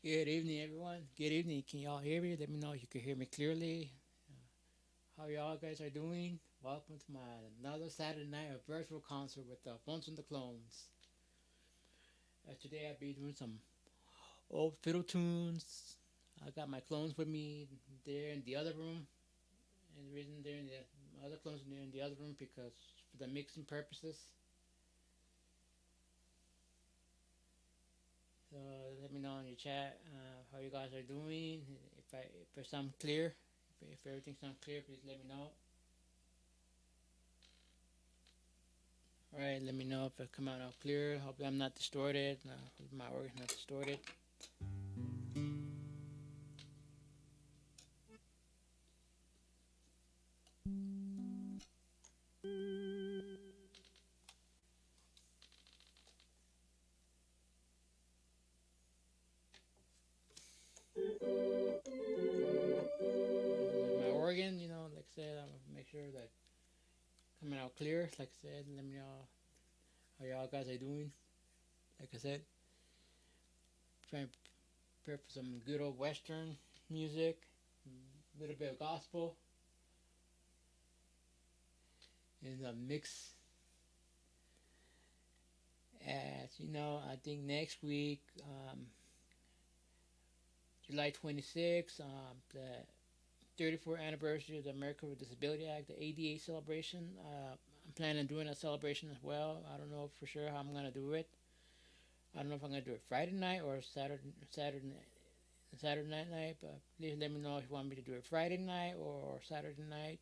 Good evening, everyone. Good evening. Can y'all hear me? Let me know if you can hear me clearly. How y'all guys are doing? Welcome to my another Saturday night of virtual concert with Alfonso and the Clones. Today I'll be doing some old fiddle tunes. I got my clones with me there in the other room, and the reason they're in the other clones are in the other room because for the mixing purposes. So let me know in your chat how you guys are doing. If it sounds clear, if everything sounds clear, please let me know. All right, let me know if it come out clear. Hope I'm not distorted. Hope my organ's not distorted. My organ, like I said, I'm gonna make sure that coming out clear. Like I said, let me know how y'all guys are doing. Like I said, trying to prepare for some good old Western music, a little bit of gospel, and a mix. As you know, I think next week, July 26th, the 34th anniversary of the America with Disability Act, the ADA celebration. I'm planning on doing a celebration as well. I don't know for sure how I'm gonna do it. I don't know if I'm gonna do it Friday night or Saturday night. But please let me know if you want me to do it Friday night or Saturday night.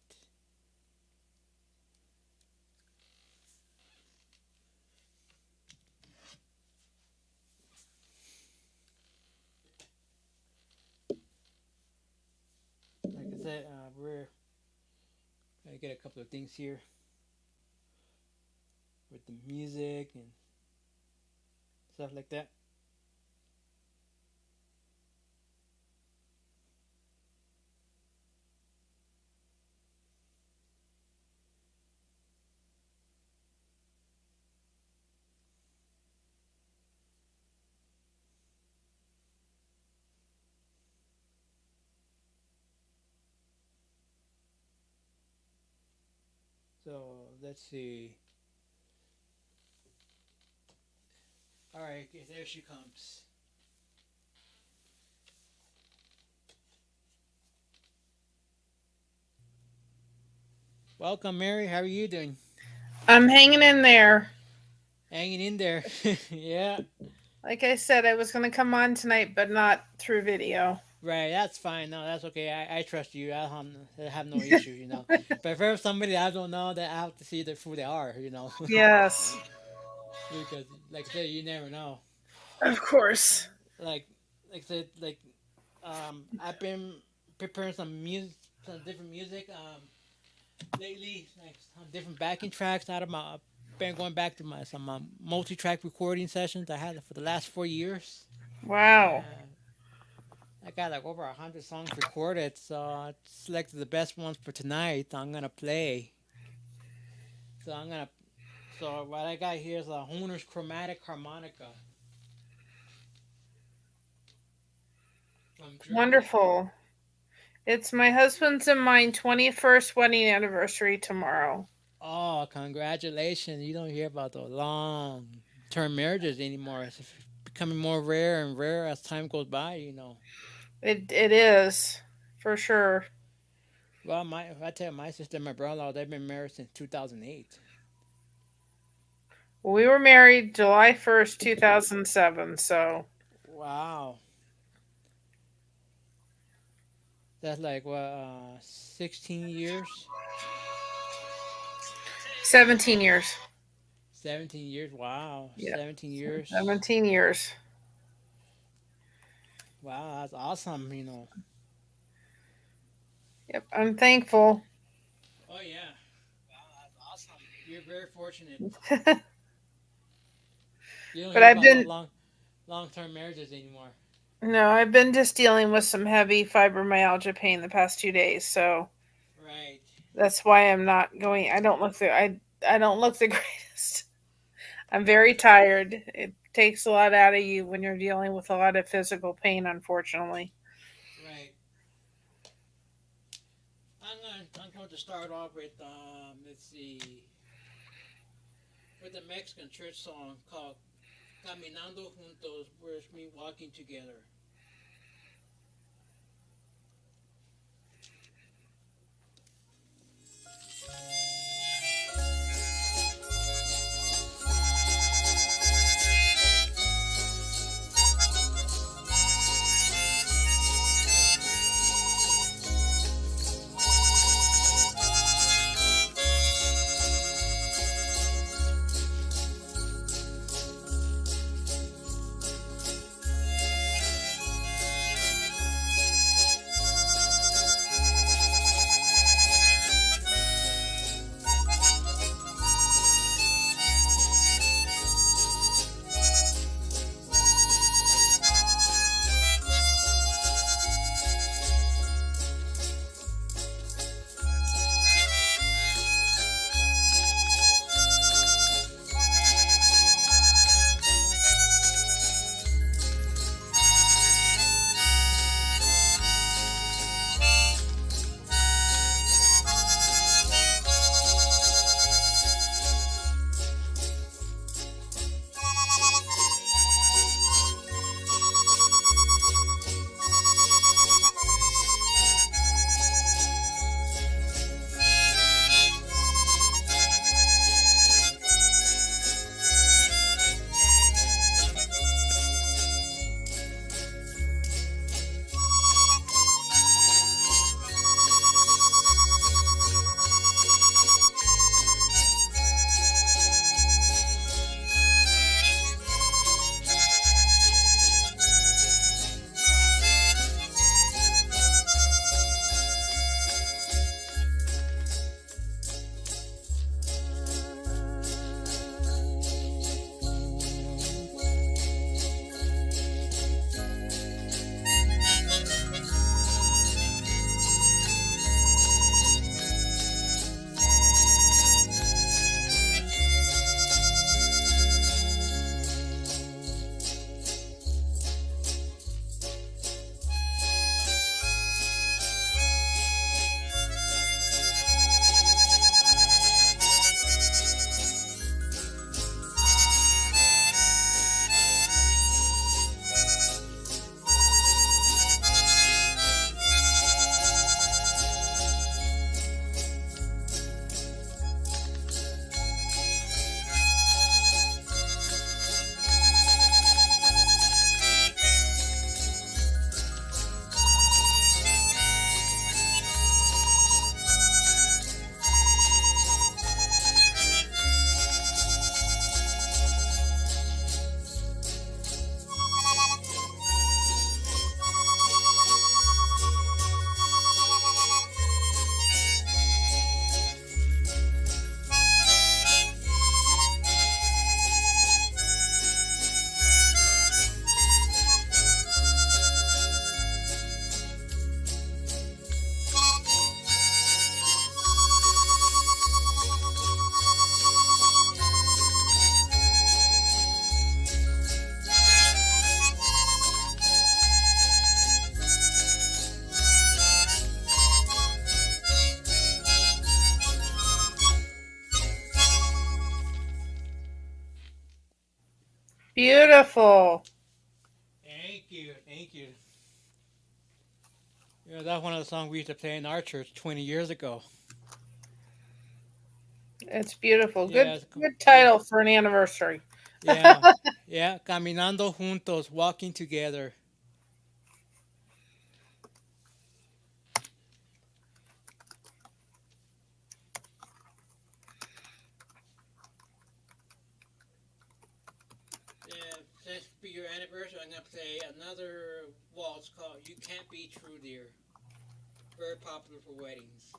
Like I said, we're gonna get a couple of things here with the music and stuff like that. So let's see. All right, okay, there she comes. Welcome, Mary. How are you doing? I'm hanging in there. Hanging in there. Yeah. Like I said, I was going to come on tonight, but not through video. Right, that's fine. No, that's okay. I trust you. I have no issues. But if there's somebody I don't know, that I have to see who they are. Yes, Because, like I said, you never know. of course. Like, like I said, I've been preparing some music, some different music, lately, like some different backing tracks out of my. Been going back to my some multi-track recording sessions I had for the last 4 years. Wow. Uh, I got like over 100 songs recorded, so I selected the best ones for tonight. I'm gonna play. So I'm gonna. So what I got here is a Hohner's Chromatic Harmonica from Germany. Wonderful. It's my husband's and mine 21st wedding anniversary tomorrow. Oh, congratulations! You don't hear about the long-term marriages anymore. It's becoming more rare and rare as time goes by. It is, for sure. Well, if I tell my sister and my brother-in-law, they've been married since 2008. We were married July 1st, 2007, so Wow, that's like what 16 years, 17 years. 17 years. Wow, Yep, 17 years. 17 years. Wow, that's awesome. Yep, I'm thankful. Oh yeah. Wow, that's awesome. You're very fortunate. But You don't hear I've about the been long-term marriages anymore. no, I've been just dealing with some heavy fibromyalgia pain the past 2 days, so Right. that's why I'm not going. I don't look the greatest. I'm very tired. takes a lot out of you when you're dealing with a lot of physical pain, unfortunately. Right. I'm going to start off with let's see, with a Mexican church song called "Caminando Juntos," where it's me walking together. Beautiful. Thank you, thank you. Yeah, that's one of the songs we used to play in our church 20 years ago. It's beautiful. Yeah, Good yeah, title for an anniversary. yeah, yeah. Caminando juntos, walking together. Yeah, since for your anniversary, I'm gonna play another waltz called "You Can't Be True, Dear." Very popular for weddings.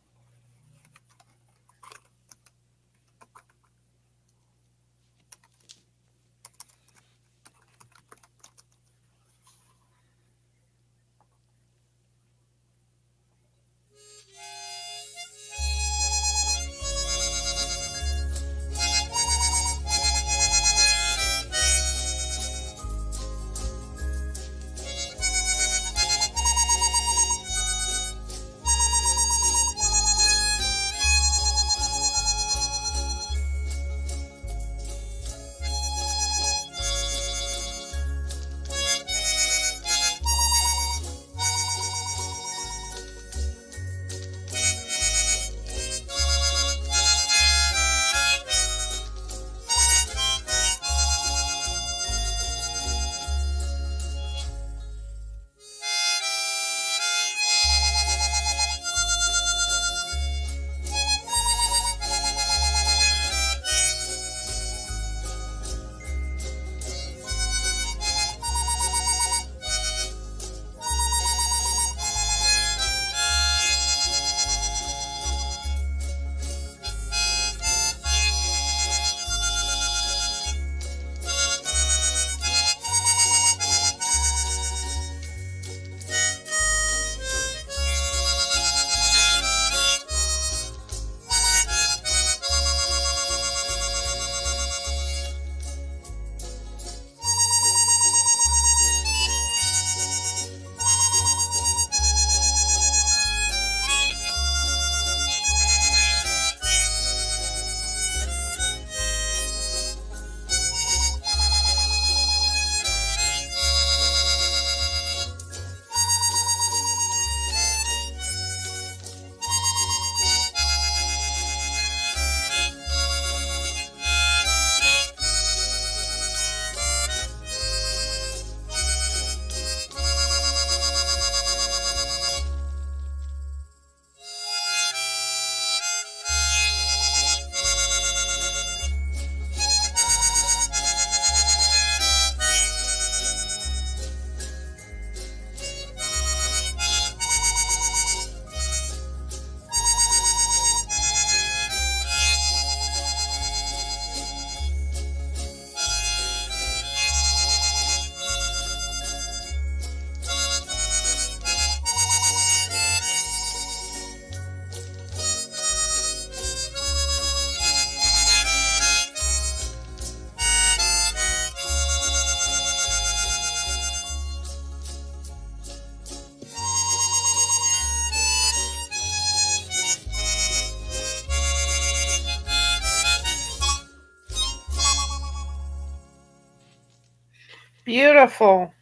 Beautiful.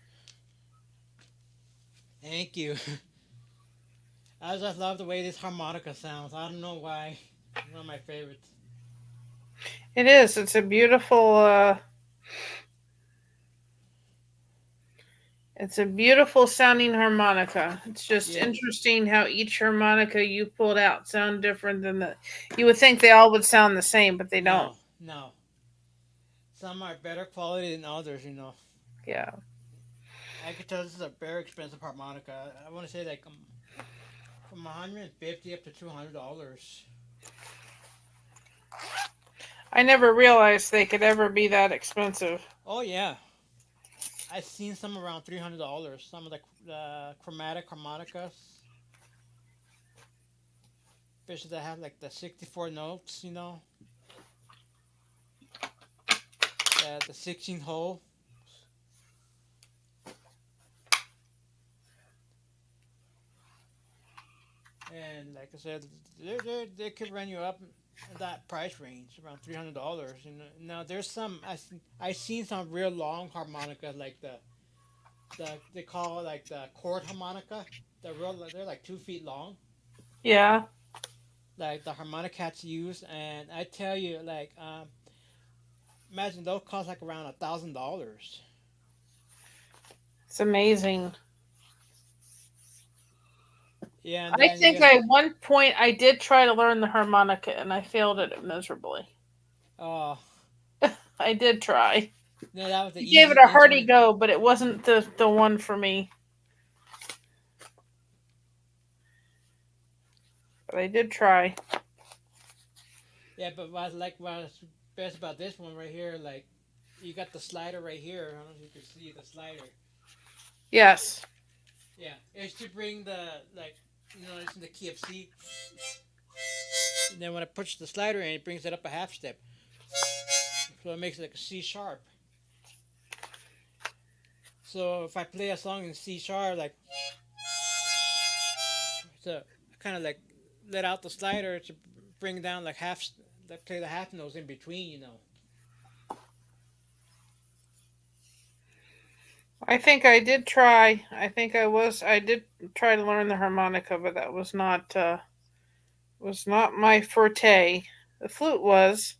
Thank you. I just love the way this harmonica sounds. I don't know why. It's one of my favorites. It is. It's a beautiful. It's a beautiful sounding harmonica. It's just Yes. interesting how each harmonica you pulled out sound different than the. You would think they all would sound the same, but they don't. No, no. Some are better quality than others, Yeah. I could tell this is a very expensive harmonica. I want to say like from 150 up to $200. I never realized they could ever be that expensive. Oh yeah, I've seen some around $300. Some of the chromatic harmonicas, especially that have like the 64 notes, the 16 hole. And like I said, they could run you up in that price range around $300. Now there's some I seen some real long harmonicas like the they call it like the chord harmonica. They're like 2 feet long, Yeah. like the harmonica cats use. And I tell you, like imagine those cost like around $1,000. It's amazing. Yeah, and I then think at one point I did try to learn the harmonica and I failed at it miserably. oh I did try. no, that was the I gave it easy a hearty instrument. go, but it wasn't the one for me. But I did try. Yeah, but what's best about this one right here, like you got the slider right here. I don't know if you can see the slider. Yes. Yeah, it's to bring the it's in the key of C. And then when I push the slider in, it brings it up a half step, so it makes it like a C sharp. So if I play a song in C sharp, like so, I kind of like let out the slider to bring down like play the half notes in between. I think I did try. I did try to learn the harmonica, but that was not my forte. The flute was.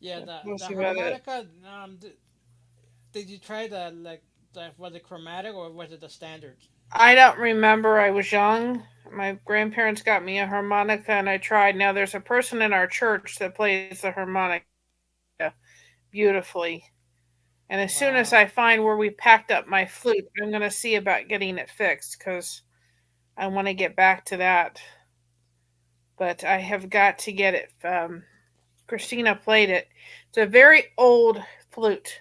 Yeah, That's the mostly about it. harmonica. Did you try was it chromatic or was it the standard? I don't remember. I was young. My grandparents got me a harmonica and I tried. Now there's a person in our church that plays the harmonica beautifully. And as soon as Wow. I find where we packed up my flute, I'm going to see about getting it fixed because I want to get back to that. But I have got to get it. Christina played it. It's a very old flute.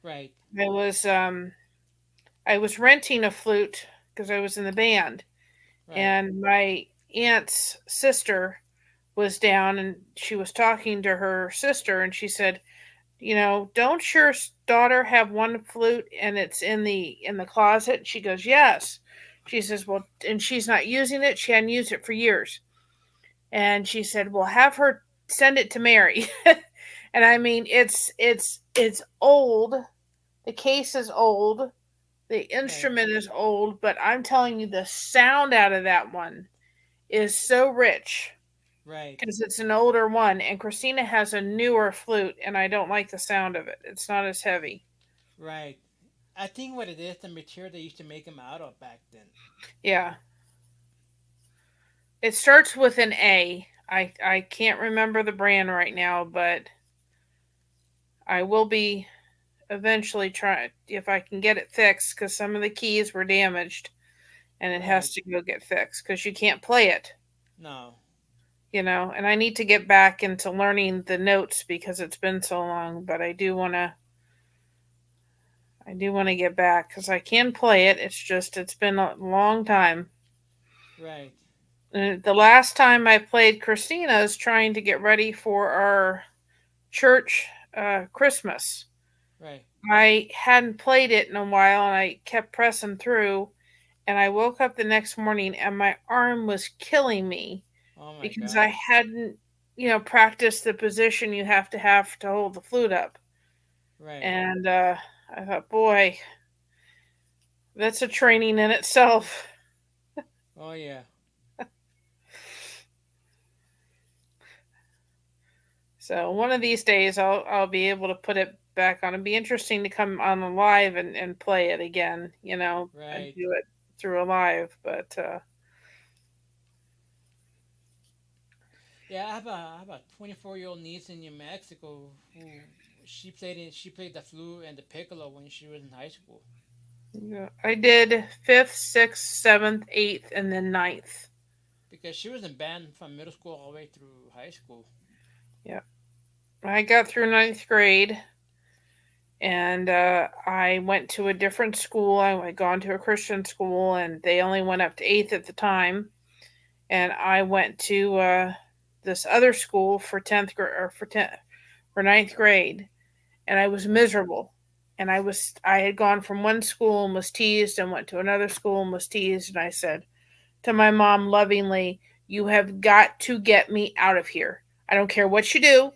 Right. I was I was renting a flute because I was in the band, Right. and my aunt's sister was down, and she was talking to her sister, and she said, don't your daughter have one flute and it's in the closet? She goes, yes. She says, well, and she's not using it. She hadn't used it for years. And she said, well, have her send it to Mary. And I mean, it's old. The case is old. The Right. instrument is old, but I'm telling you, the sound out of that one is so rich Right. because it's an older one. And Christina has a newer flute, and I don't like the sound of it. It's not as heavy. Right. I think what it is, the material they used to make them out of back then. Yeah. It starts with an A. I can't remember the brand right now, but I will be eventually trying if I can get it fixed because some of the keys were damaged and it has Right. to go get fixed because you can't play it. No. And I need to get back into learning the notes because it's been so long, but I do want to get back because I can play it. It's been a long time. Right. And the last time I played Christina's trying to get ready for our church Christmas. Right. I hadn't played it in a while and I kept pressing through, and I woke up the next morning and my arm was killing me Oh my because I gosh. hadn't, practiced the position you have to hold the flute up. Right. And I thought, boy, that's a training in itself. Oh yeah. So one of these days I'll be able to put it back on. It'd be interesting to come on the live and play it again, and Right. do it through a live. But Yeah, I have a 24-year-old niece in New Mexico who she played the flute and the piccolo when she was in high school. yeah, I did fifth, sixth, seventh, eighth, and then ninth. Because she was in band from middle school all the way through high school. Yeah, I got through ninth grade, and I went to a different school. I had gone to a Christian school, and they only went up to eighth at the time. And I went to this other school for 10th grade or for ninth grade, and I was Right. miserable. And I had gone from one school and was teased, and went to another school and was teased. And I said to my mom lovingly, "You have got to get me out of here. I don't care what you do.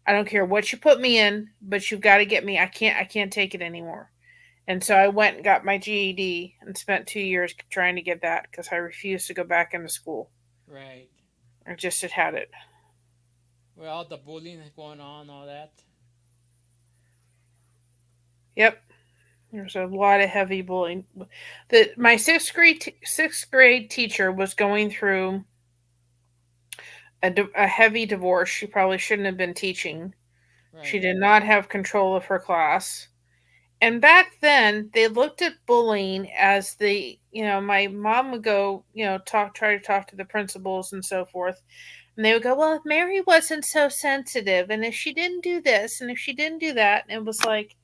I don't care what you put me in, but you've got to get me. I can't take it anymore." And so I went and got my GED and spent 2 years trying to get that because I refused to go back into school. Right. I just had it. Where all the bullying is going on, all that. Yep, there's a lot of heavy bullying. My sixth grade teacher was going through a heavy divorce. She probably shouldn't have been teaching. She Right. did not have control of her class. And back then, they looked at bullying as my mom would go, try to talk to the principals and so forth. And they would go, well, if Mary wasn't so sensitive, and if she didn't do this, and if she didn't do that, and it was like,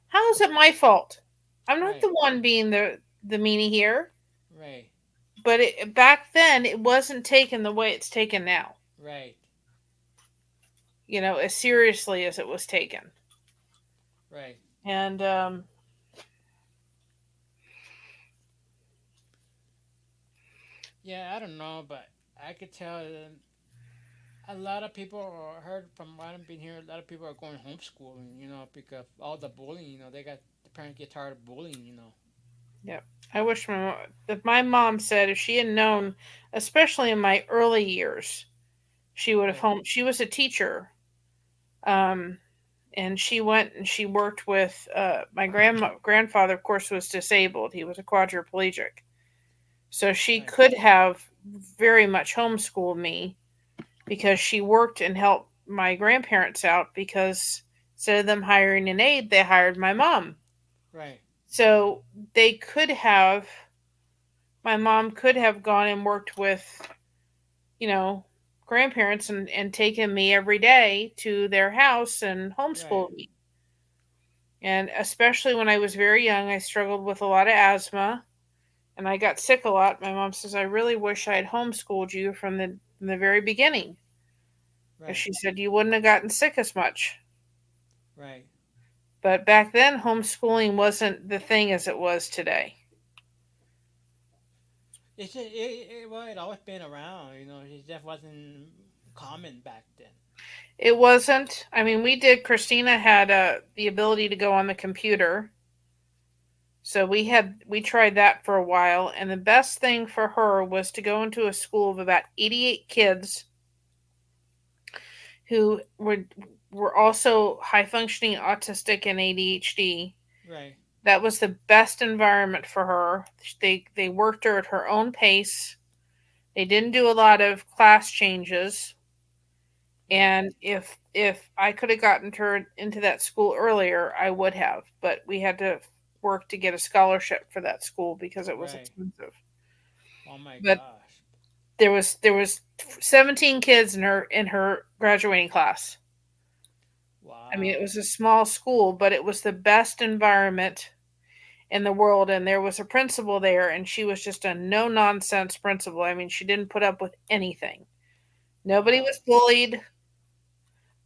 how is it my fault? I'm not Right. the one being the meanie here. Right. But back then, it wasn't taken the way it's taken now. Right. As seriously as it was taken. Right. And Yeah, I don't know, but I could tell that a lot of people are heard from what I've been hearing. A lot of people are going homeschooling, because all the bullying. They got the parents get tired of bullying. yeah, I wish if my mom said if she had known, especially in my early years, she would have Right. home. She was a teacher. Um, and she went and she worked with my grandfather. Of course, was disabled. He was a quadriplegic, so she Right. could have very much homeschooled me because she worked and helped my grandparents out because instead of them hiring an aide, they hired my mom. Right. So they could have, my mom could have gone and worked with, you know, grandparents and taken me every day to their house and Right. homeschooled me. And especially when I was very young, I struggled with a lot of asthma and I got sick a lot. My mom says, I really wish I had homeschooled you from the very beginning. Because Right. she said you wouldn't have gotten sick as much. Right. But back then, homeschooling wasn't the thing as it was today. Well, it always been around. It just wasn't common back then. It wasn't. I mean, Christina had the ability to go on the computer. So we tried that for a while, and the best thing for her was to go into a school of about 88 kids who were also high functioning autistic and ADHD. Right. That was the best environment for her. They worked her at her own pace. They didn't do a lot of class changes. Right. And if I could have gotten her into that school earlier, I would have. But we had to work to get a scholarship for that school because it was Right. expensive. Oh my But gosh. there was 17 kids in her graduating class. I mean, it Wow. was a small school, but it was the best environment in the world. And there was a principal there, and she was just a no nonsense principal. I mean, she didn't put up with anything. Nobody Wow. was bullied.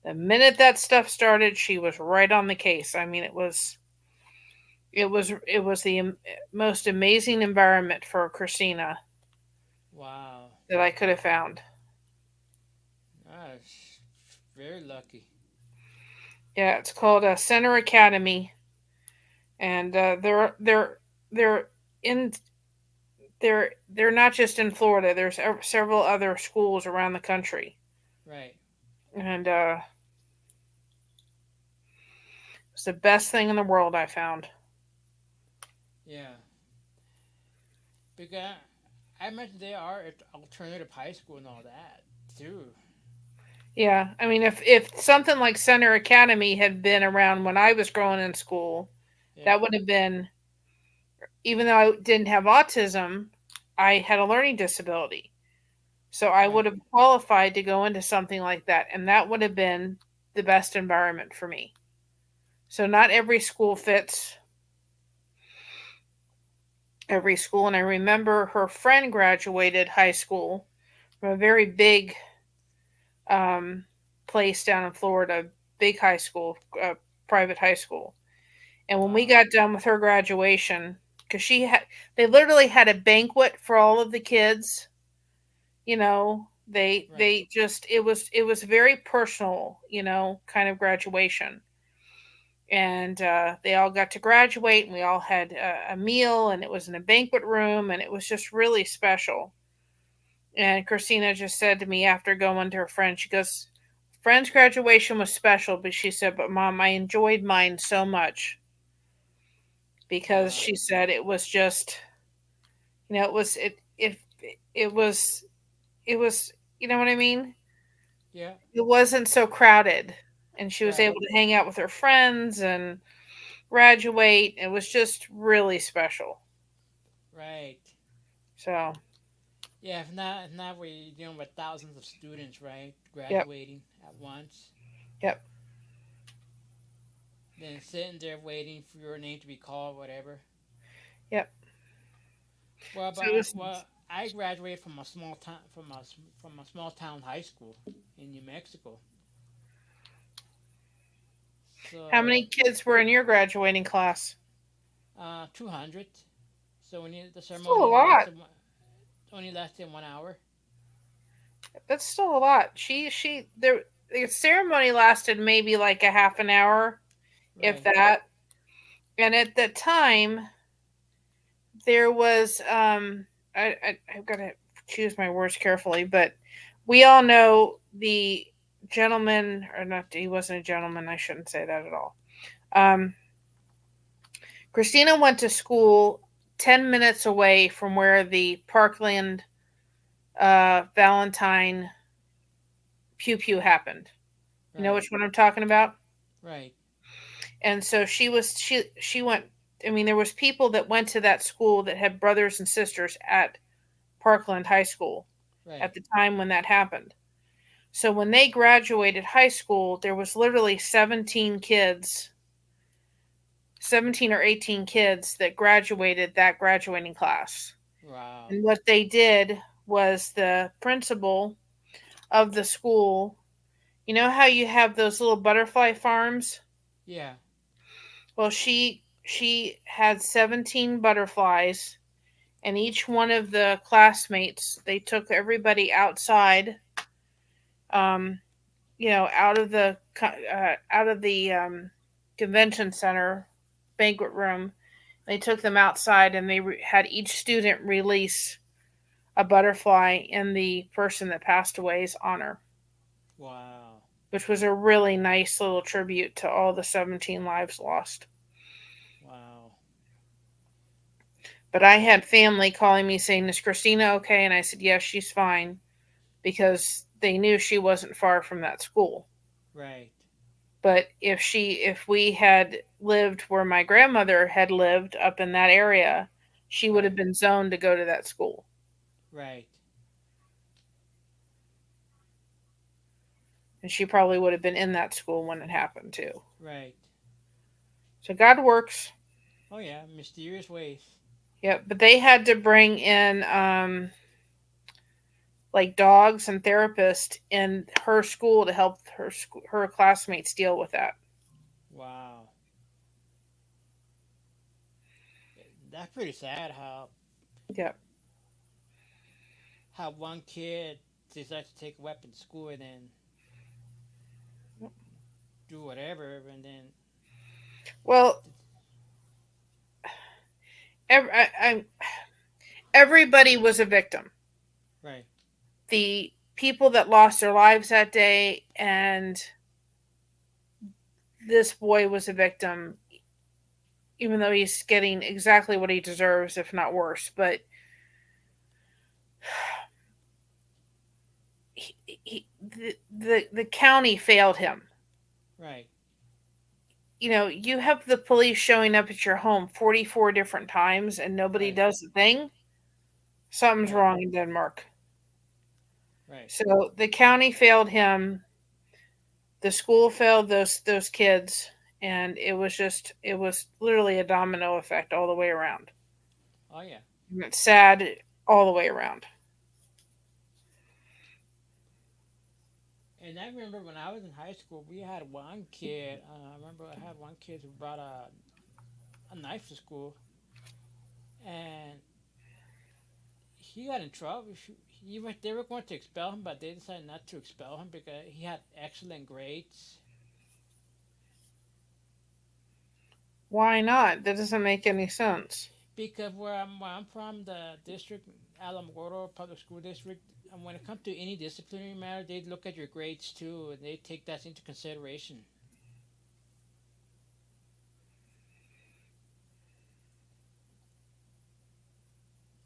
The minute that stuff started, she was right on the case. I mean, it was the most amazing environment for Christina Wow. that I could have found. Gosh. Very lucky. Yeah, it's called Center Academy, and they're in they're not just in Florida. There's several other schools around the country, Right. and it's the best thing in the world I found. Yeah. Because I imagine there are alternative high school and all that too. Yeah, I mean, if something like Center Academy had been around when I was growing in school, Yeah. that would have been, even though I didn't have autism, I had a learning disability. So I would Right. have qualified to go into something like that, and that would have been the best environment for me. So not every school fits every school, and I remember her friend graduated high school from a very big um, place down in Florida, big high school, private high school. And when we Wow. got done with her graduation, because they literally had a banquet for all of the kids. You know, Right. they just it was very personal, kind of graduation. And they all got to graduate, and we all had a meal, and it was in a banquet room, and it was just really special. And Christina just said to me after going to her friend, she goes, "Friend's graduation was special," but she said, "But Mom, I enjoyed mine so much," because Wow. she said it was just, it was it was, you know what I mean? Yeah. It wasn't so crowded, and she was Right. able to hang out with her friends and graduate. It was just really special. Right. So, Yeah. If not we're dealing with thousands of students, right, yep, graduating at once, yep, then sitting there waiting for your name to be called, whatever. yep. Well, So it was, I graduated from a small town from a small town high school in New Mexico. how So many kids were in your graduating class? 200. So when the Still a ceremony lot. only lasted 1 hour. That's still a lot. The ceremony lasted maybe like a half an hour, if Right. that. And at the time, there was I've got to choose my words carefully, but we all know the gentleman, or not, he wasn't a gentleman, I shouldn't say that at all. um Christina went to school 10 minutes away from where the Parkland Valentine pew pew happened. You know Right. which one I'm talking about? Right. And so she went. I mean, there was people that went to that school that had brothers and sisters at Parkland High School Right. at the time when that happened. So when they graduated high school, there was literally 17 or 18 kids that graduated that graduating class. Wow. And what they did was, the principal of the school, you know how you have those little butterfly farms? Yeah. Well, she had 17 butterflies, and each one of the classmates, they took everybody outside, um, out of the convention center banquet room. They took them outside, and they had each student release a butterfly in the person that passed away's honor, Wow. which was a really nice little tribute to all the 17 lives lost. Wow. But I had family calling me saying, "Is Christina okay?" And I said, "Yes, she's fine," because they knew she wasn't far from that school. Right. But if we had lived where my grandmother had lived up in that area, she would have Right. been zoned to go to that school. Right. And she probably would have been in that school when it happened too. Right. So God works. Oh yeah, mysterious ways. Yep. But they had to bring in like dogs and therapists in her school to help her classmates deal with that. Wow. That's pretty sad Yep. how one kid decides to take a weapon to school and then do whatever and then Well, I, everybody was a victim. Right. The people that lost their lives that day, and this boy was a victim, even though he's getting exactly what he deserves, if not worse. But the county failed him. Right. You know, you have the police showing up at your home 44 different times and nobody Right. does a thing. Something's Right. wrong in Denmark. Right. So the county failed him, the school failed those kids, and it was literally a domino effect all the way around. Oh yeah. And it's sad all the way around. And I remember when I was in high school, we had one kid. I remember I had one kid who brought a knife to school, and he got in trouble. They were going to expel him, but they decided not to expel him because he had excellent grades. Why not? That doesn't make any sense. Because where I'm from, the district, Alamogordo Public School District, and when it comes to any disciplinary matter, they look at your grades too, and they take that into consideration.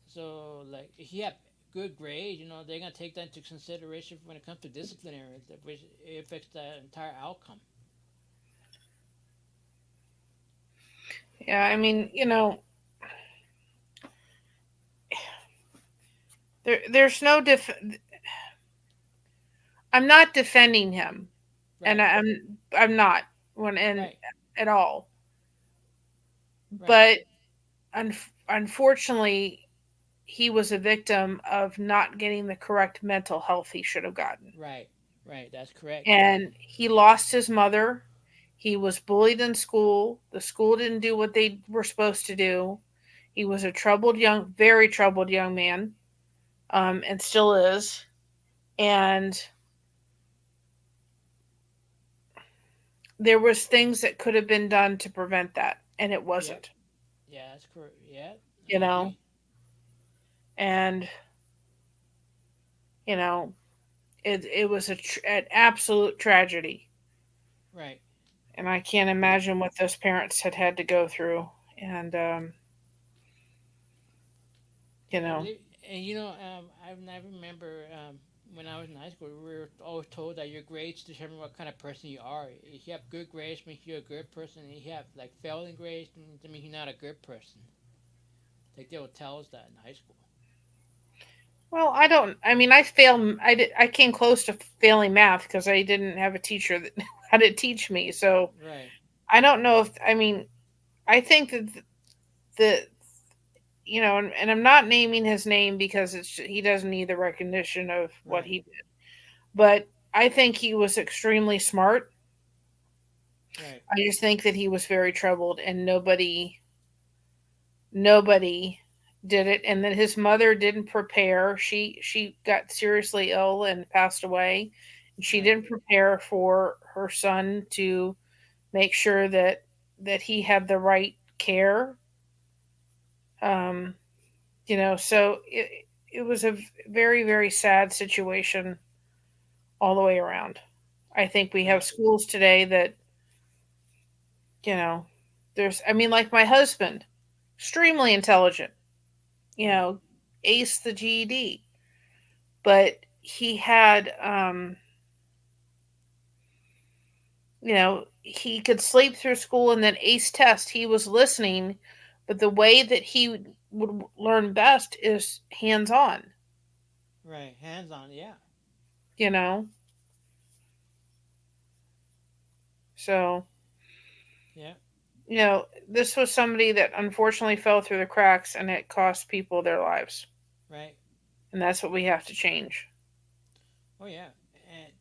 So, like, if he had good grades, they're gonna take that into consideration when it comes to disciplinary, which affects the entire outcome. Yeah, I mean, you know, there's no I'm not defending him, and Right, I'm not when in right, at all. right, But unfortunately, he was a victim of not getting the correct mental health he should have gotten. right, right. That's correct. And he lost his mother. He was bullied in school. The school didn't do what they were supposed to do. He was a very troubled young man, and still is. And there was things that could have been done to prevent that, and it Yep. wasn't. Yeah, that's correct. Yeah, You I know, agree. and you know, it was an absolute tragedy, Right. and I can't imagine what those parents had to go through. And you Yeah, know, and I remember when I was in high school, we were always told that your grades determine what kind of person you are. If you have good grades, means you're a good person. And if you have like failing grades, that means you're not a good person. Like they would tell us that in high school. well, I don't. I mean, I failed. I came close to failing math because I didn't have a teacher that had to teach me. So Right. I don't know if. I mean, I think that the and I'm not naming his name because he doesn't need the recognition of what Right. he did. But I think he was extremely smart. Right. I just think that he was very troubled, and nobody did it. And then his mother didn't prepare. She got seriously ill and passed away. She Right. didn't prepare for her son to make sure that he had the right care. Um, so it was a very sad situation all the way around. I think we have Right. schools today that you know there's I mean like my husband, extremely intelligent, Right. ace the GED, but he had he could sleep through school and then ace test he was listening, but the way that he would learn best is hands on, Right. Hands on. Yeah. you know so Yeah. this was somebody that unfortunately fell through the cracks and it cost people their lives, Right. and that's what we have to change. Oh yeah. And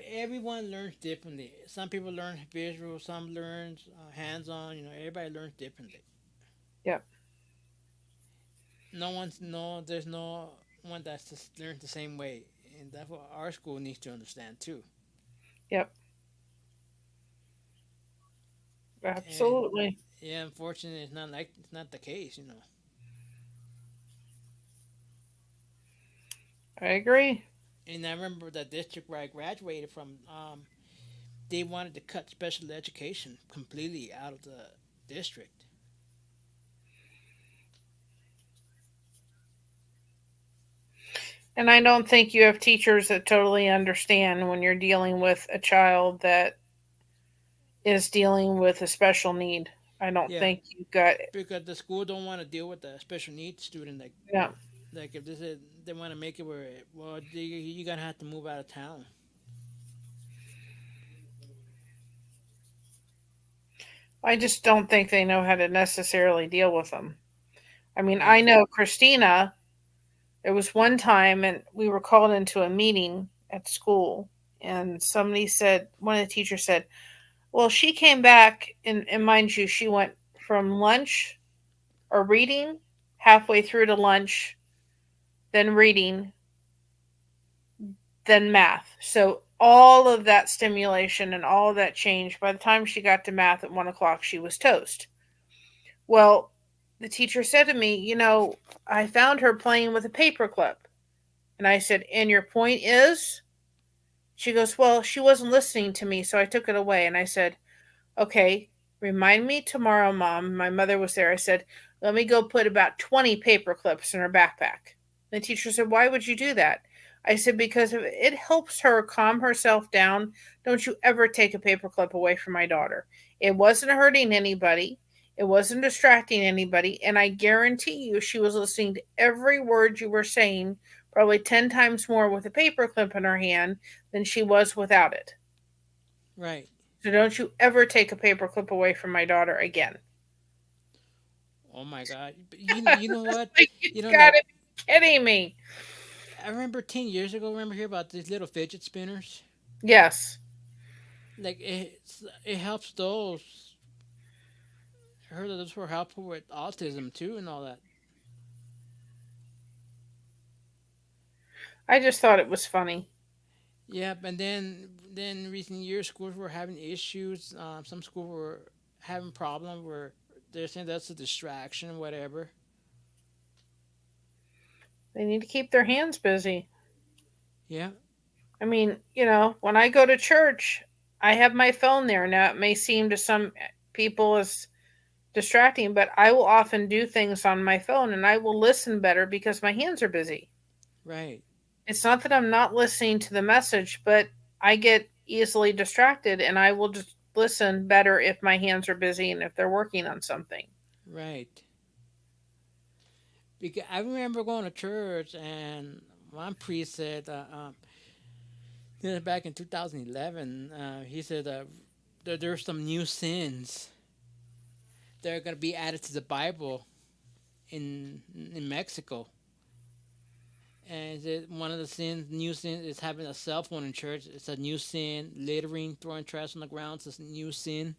everyone learns differently. Some people learn visual. Some learns hands on. Everybody learns differently. Yep. There's no one that's just learns the same way, and that's what our school needs to understand too. Yep. And Absolutely. Yeah, unfortunately, it's not the case, you know. I agree. And I remember the district where I graduated from. They wanted to cut special education completely out of the district. And I don't think you have teachers that totally understand when you're dealing with a child that is dealing with a special need. I don't Yeah, think you've got, because the school don't want to deal with the special needs student. yeah. Like if this is, they want to make it where, well, you're gonna have to move out of town. I just don't think they know how to necessarily deal with them. I mean, I Right. know Christina, there was one time and we were called into a meeting at school and somebody said, one of the teachers said, well, she came back and mind you, she went from lunch or reading halfway through to lunch, then reading, then math. So all of that stimulation and all of that change, by the time she got to math at 1 o'clock, she was toast. Well, the teacher said to me, I found her playing with a paperclip. And I said, and your point is? She goes, well, she wasn't listening to me, so I took it away. And I said, okay, remind me tomorrow, Mom. My mother was there. I said, let me go put about 20 paper clips in her backpack. The teacher said, why would you do that? I said, because if it helps her calm herself down, don't you ever take a paper clip away from my daughter. It wasn't hurting anybody. It wasn't distracting anybody. And I guarantee you she was listening to every word you were saying, probably 10 times more with a paper clip in her hand than she was without it. Right. So don't you ever take a paper clip away from my daughter again. Oh my God. But you know what? Like, you You know, like gotta be kidding me. I remember 10 years ago. Remember hear about these little fidget spinners? Yes. Like it helps those. I heard that those were helpful with autism too and all that. I just thought it was funny. Yeah, and then recent years schools were having issues. Some schools were having problems where they're saying that's a distraction, whatever. They need to keep their hands busy. Yeah. I mean, when I go to church, I have my phone there. Now, it may seem to some people as distracting, but I will often do things on my phone and I will listen better because my hands are busy. Right. It's not that I'm not listening to the message, but I get easily distracted and I will just listen better if my hands are busy and if they're working on something. Right. Because I remember going to church and one priest said, this is back in 2011, he said there's some new sins that are going to be added to the Bible in Mexico. And one of the sins, new sins, is having a cell phone in church. It's a new sin. Littering, throwing trash on the ground, it's a new sin.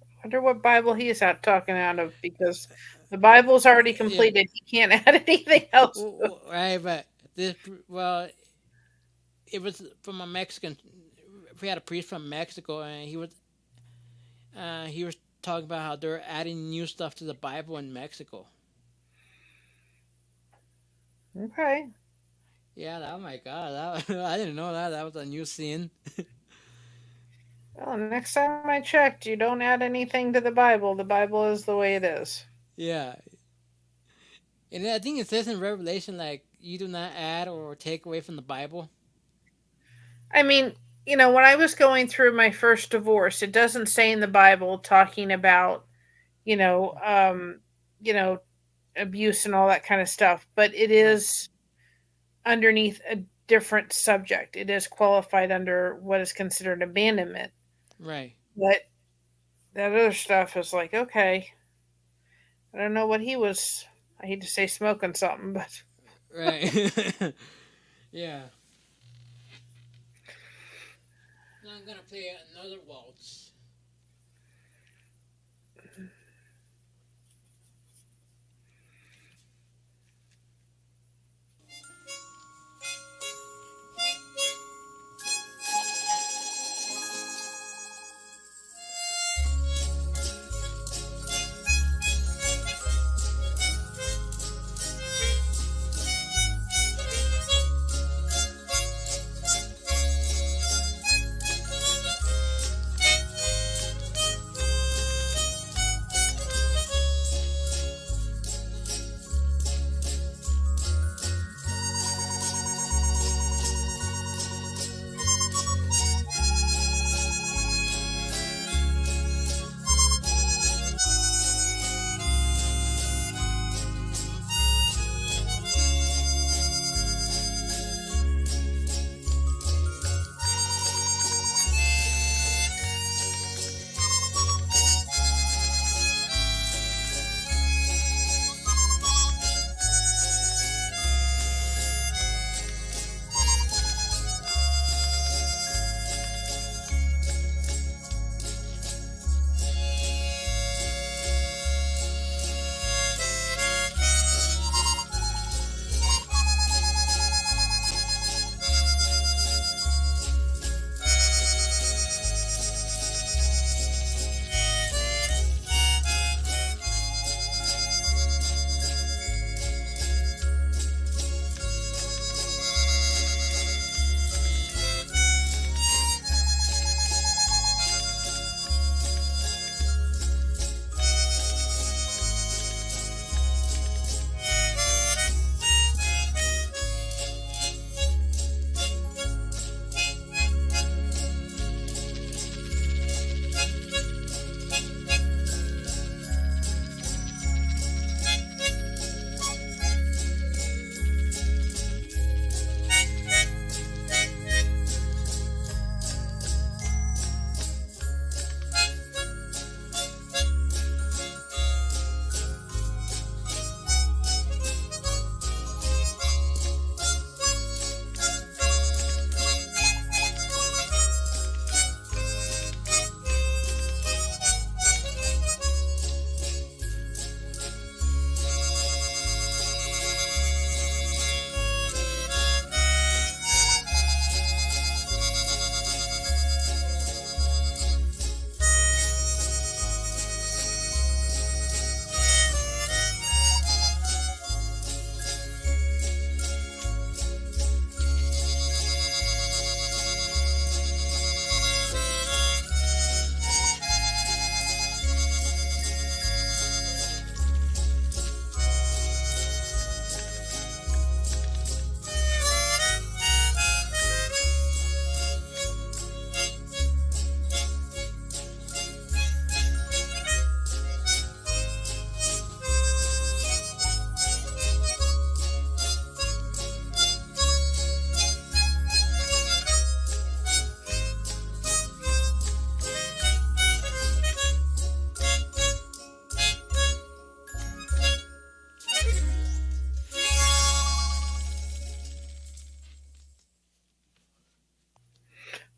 I wonder what Bible he's out talking out of because the Bible's already Yeah, completed. He can't add anything else. right, but this, well, it was from a Mexican. We had a priest from Mexico, and he was talking about how they're adding new stuff to the Bible in Mexico. Okay. Yeah, oh my God, I didn't know that was a new sin. Well, next time I checked, you don't add anything to the Bible. The Bible is the way it is. Yeah, and I think it says in Revelation like you do not add or take away from the Bible. I mean, when I was going through my first divorce, it doesn't say in the Bible talking about, you know, um, you know, abuse and all that kind of stuff, but it Right, is underneath a different subject. It is qualified under what is considered abandonment. right, But that other stuff is like, okay, I don't know what he was. I hate to say smoking something, but right. Yeah. Now I'm gonna play another waltz.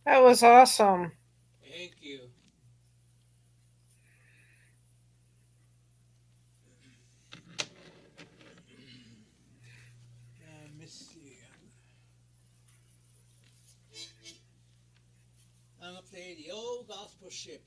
That was awesome. Thank you. Let me see. I'm gonna play the old gospel ship.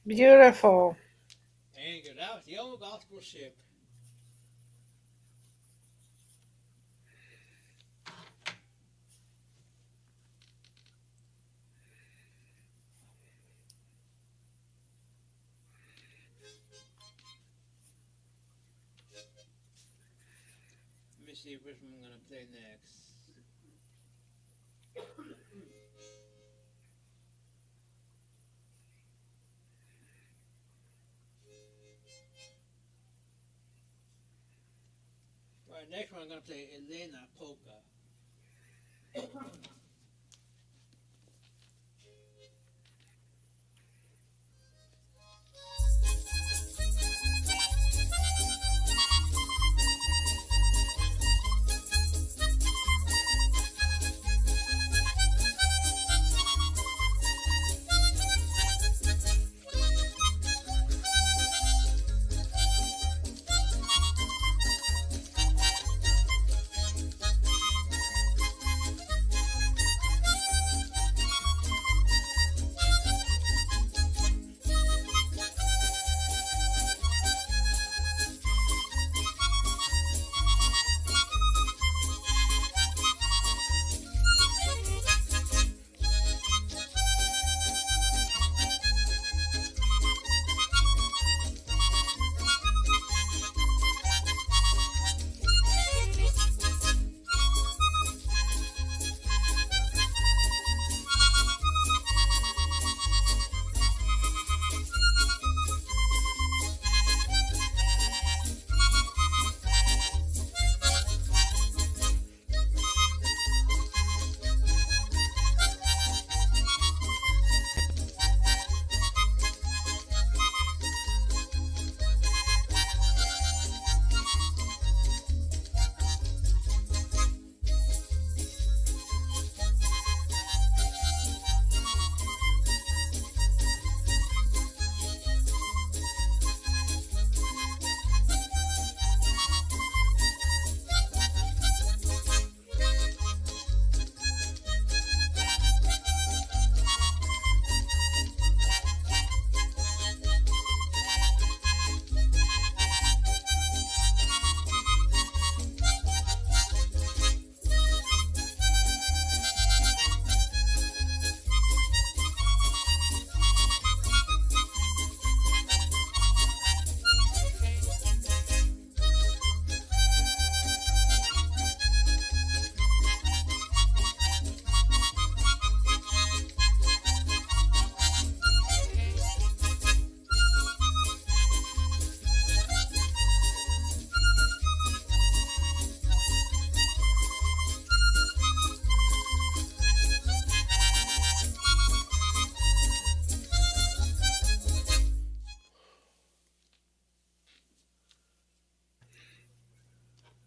Beautiful. Thank you. That was the old gospel ship. Let me see which one I'm gonna play next. Alright, next one I'm gonna play Elena Polka.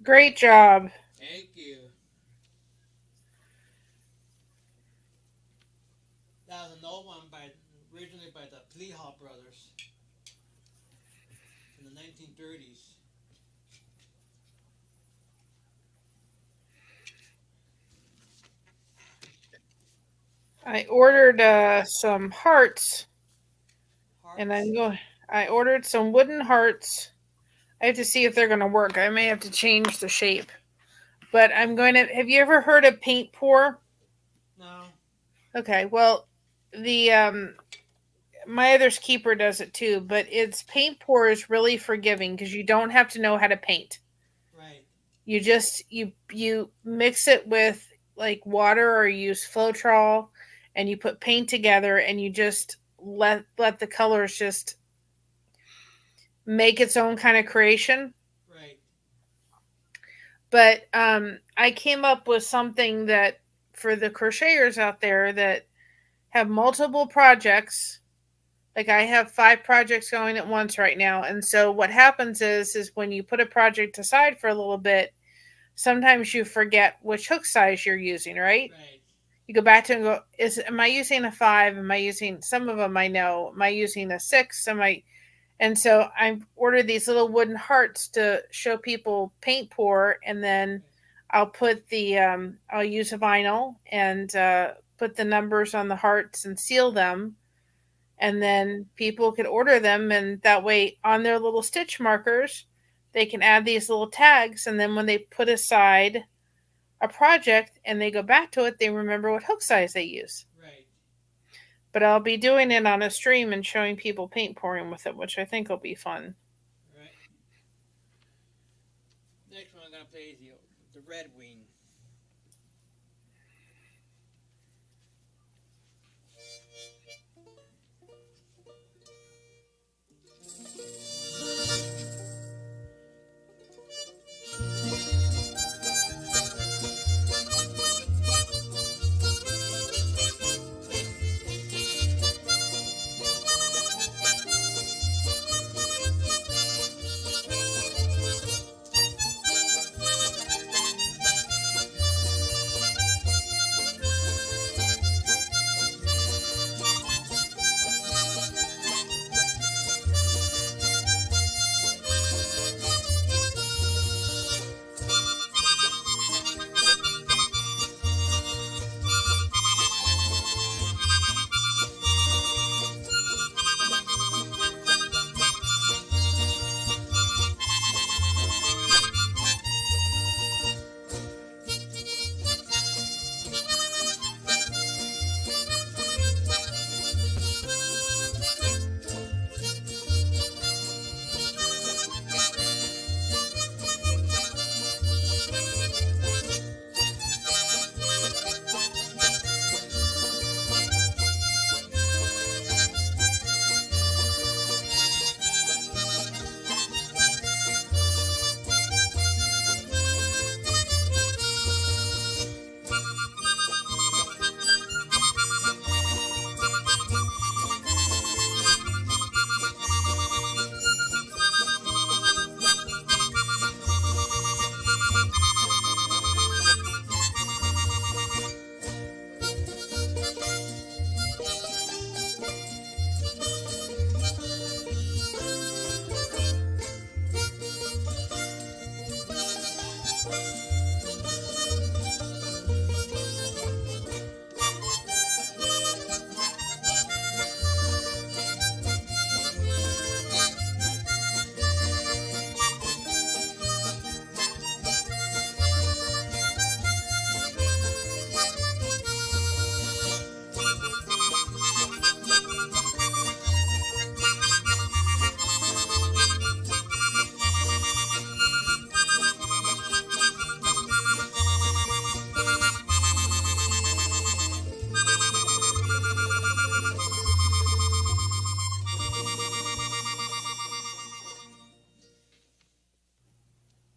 Great job. Thank you. That was an old one originally by the Pleha brothers in the 1930s. I ordered some hearts, and Hearts. I ordered some wooden hearts. I have to see if they're going to work. I may have to change the shape. But I'm going to. Have you ever heard of paint pour? No. Okay, well, the my other's keeper does it too, but its paint pour is really forgiving because you don't have to know how to paint. Right. You just you mix it with like water or you use Floetrol and you put paint together and you just let the colors just make its own kind of creation. Right. But I came up with something that for the crocheters out there that have multiple projects. Like I have 5 projects going at once right now. And so what happens is when you put a project aside for a little bit, sometimes you forget which hook size you're using, right? Right. You go back to it and go, am I using a 5? Am I using some of them I know? Am I using a 6? And so I ordered these little wooden hearts to show people paint pour, and then I'll put I'll use a vinyl and put the numbers on the hearts and seal them, and then people can order them, and that way on their little stitch markers they can add these little tags, and then when they put aside a project and they go back to it, they remember what hook size they use. Right. But I'll be doing it on a stream and showing people paint pouring with it, which I think will be fun. Right. Next one I'm gonna play is the Red Wing.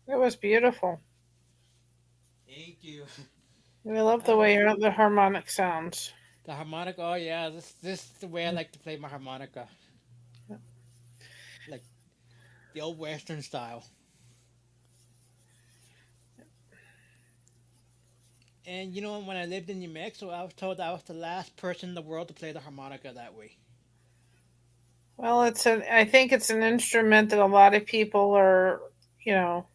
It was beautiful. Thank you. I love the Uh, way the harmonic sounds. the harmonica. Oh yeah, this is the way I like to play my harmonica, like the old Western style. And when I lived in New Mexico, I was told I was the last person in the world to play the harmonica that way. Well, I think it's an instrument that a lot of people are, you know,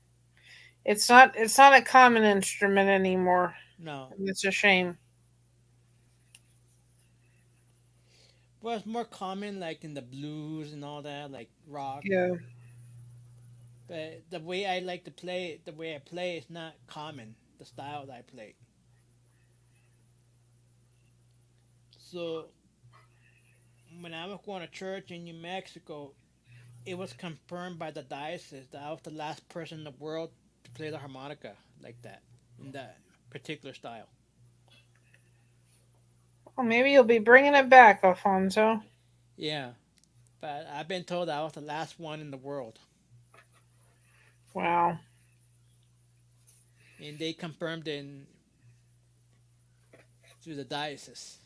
it's not a common instrument anymore. No, And it's a shame. well, it's more common like in the blues and all that, like rock. Yeah. But the way I like to play it, the way I play, is not common. The style that I play. So when I was going to church in New Mexico, it was confirmed by the diocese that I was the last person in the world to play the harmonica like that in that particular style. Well, maybe you'll be bringing it back, Alfonso. Yeah, but I've been told I was the last one in the world, Wow. and they confirmed it through the diocese.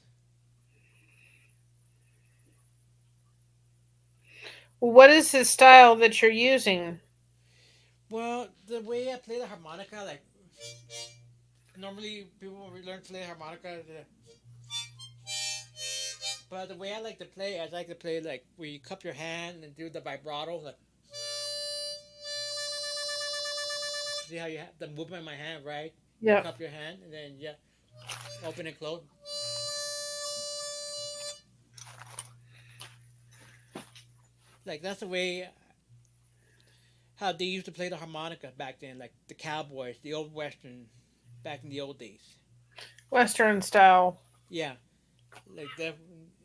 Well, what is the style that you're using? Well, the way I play the harmonica, like normally people when we learn to play harmonica, but the way I like to play like where you cup your hand and do the vibrato, like see how you have the movement in my hand, right? You Yep. cup your hand and then yeah, open and close. Like that's the way how they used to play the harmonica back then, like the cowboys, the old western, back in the old days. Western style. Yeah, like the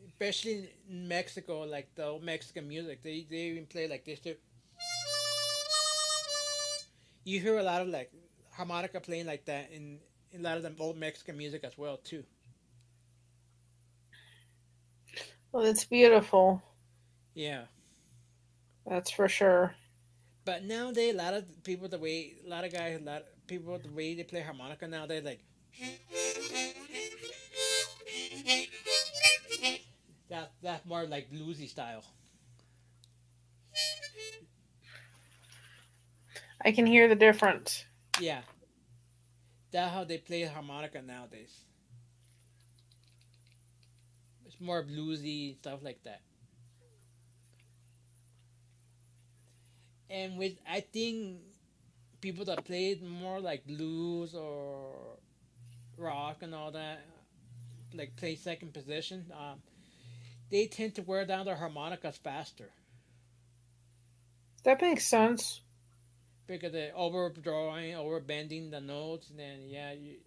especially in Mexico, like the old Mexican music, they even play like this too. You hear a lot of like harmonica playing like that in a lot of the old Mexican music as well too. Well, it's beautiful. Yeah, That's for sure. but nowadays a lot of people the way a lot of guys a lot of people the way they play harmonica nowadays like that's more like bluesy style. I can hear the difference. Yeah, that's how they play harmonica nowadays. It's more bluesy stuff like that. And with I think people that play more like blues or rock and all that, like play second position, they tend to wear down their harmonicas faster That makes sense. because they're overdrawing, over bending the notes, and then yeah, you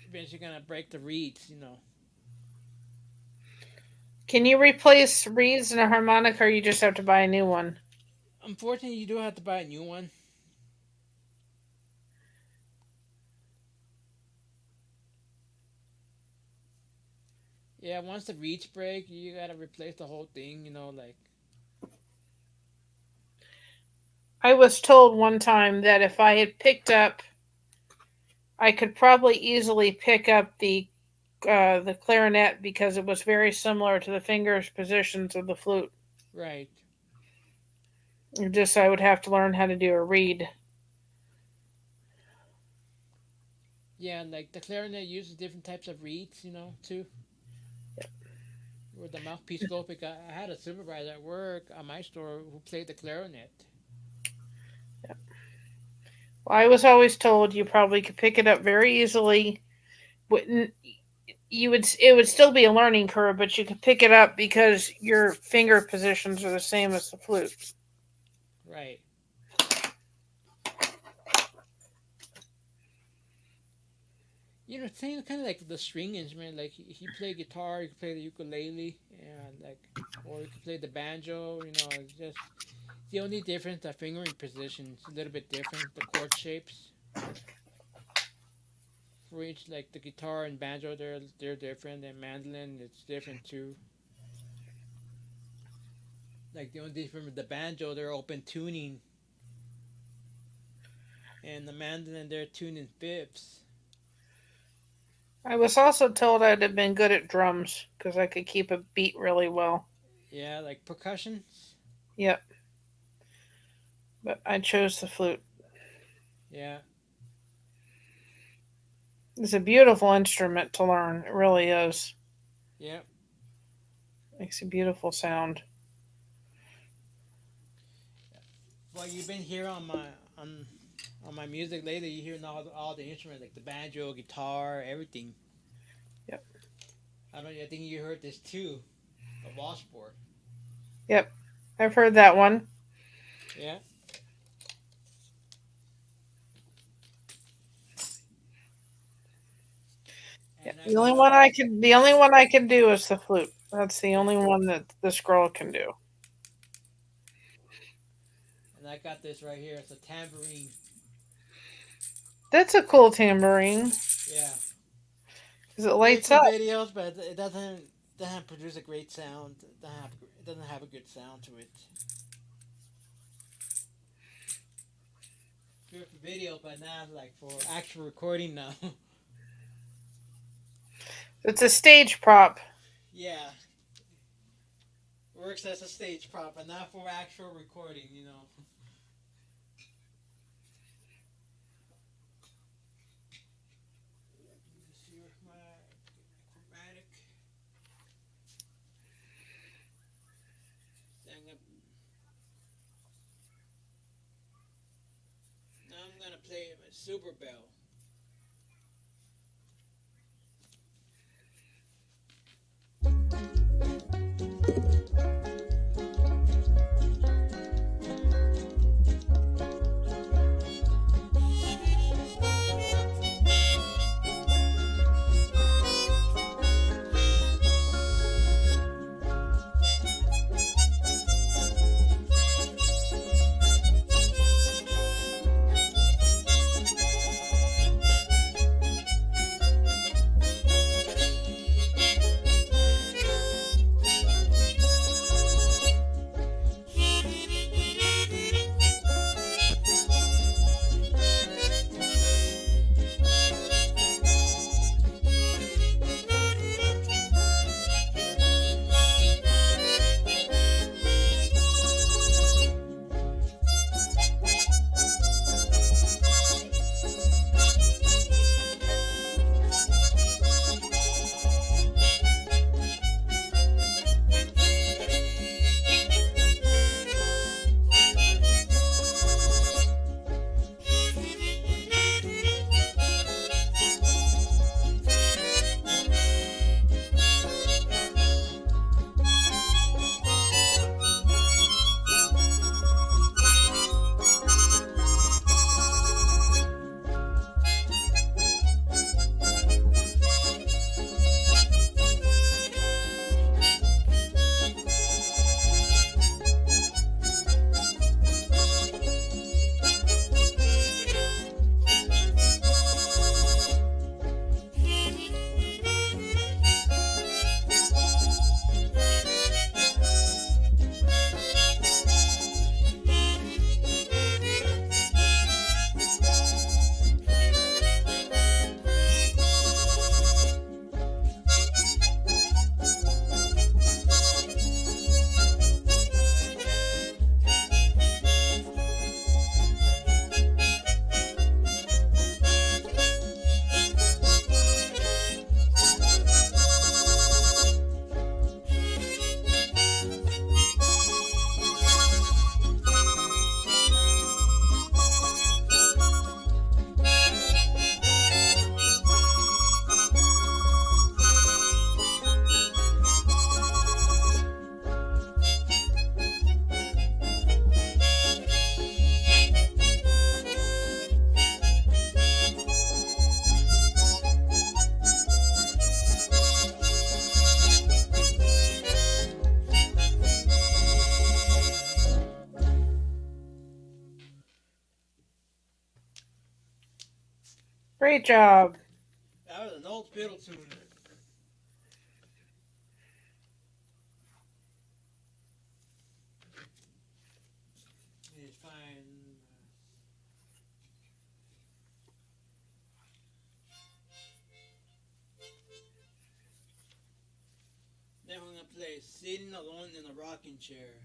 eventually gonna break the reeds. Can you replace reeds in a harmonica, or you just have to buy a new one? Unfortunately, you do have to buy a new one. Yeah, once the reeds break, you gotta replace the whole thing. Like I was told one time that if I had picked up, I could probably easily pick up the clarinet because it was very similar to the fingers positions of the flute. right. Just I would have to learn how to do a reed. Yeah, like the clarinet uses different types of reeds, too. With the mouthpiece scopic, I had a supervisor at work at my store who played the clarinet. Well, I was always told you probably could pick it up very easily. Wouldn't you would it would still be a learning curve, but you could pick it up because your finger positions are the same as the flute. Right. Same kind of like the string instrument. Like he played guitar, he could play the ukulele, and or he could play the banjo. It's just the only difference. The fingering position is a little bit different. The chord shapes for each, like the guitar and banjo, they're different, and mandolin it's different too. Like the only difference with the banjo, they're open tuning, and the mandolin they're tuning fifths. I was also told I'd have been good at drums because I could keep a beat really well. Yeah, like percussions. Yep, but I chose the flute. Yeah, It's a beautiful instrument to learn. It really is. Yep. Makes a beautiful sound. Well, you've been here on on my music lately. You hearing all the instruments like the banjo, guitar, everything. Yep. I don't. I think you heard this too, the washboard. Yep. I've heard that one. Yeah. Yep. And I got The only one I can do is the flute. That's the only yeah, one that this girl can do. and I got this right here. It's a tambourine. That's a cool tambourine Yeah. because it Made lights some up. videos, but it doesn't produce a great sound. It doesn't have a good sound to it. Good for video, but not like for actual recording now. It's a stage prop. Yeah, works as a stage prop, but not for actual recording. You know. Let's see where's my chromatic. Then now I'm gonna play a super bell. Great job. That was an old fiddle tune. It's fine. Then we're gonna play "Sitting Alone in a Rocking Chair."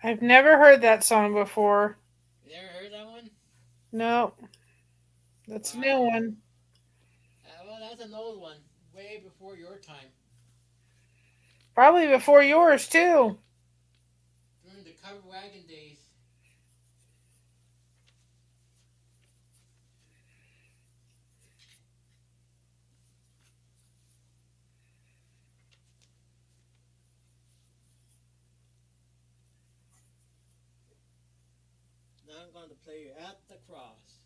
I've never heard that song before. You never heard that one? No, that's a new Wow. one. Well, that's an old one, way before your time, Probably before yours too. during the covered wagon days. Now I'm going to play you At the Cross.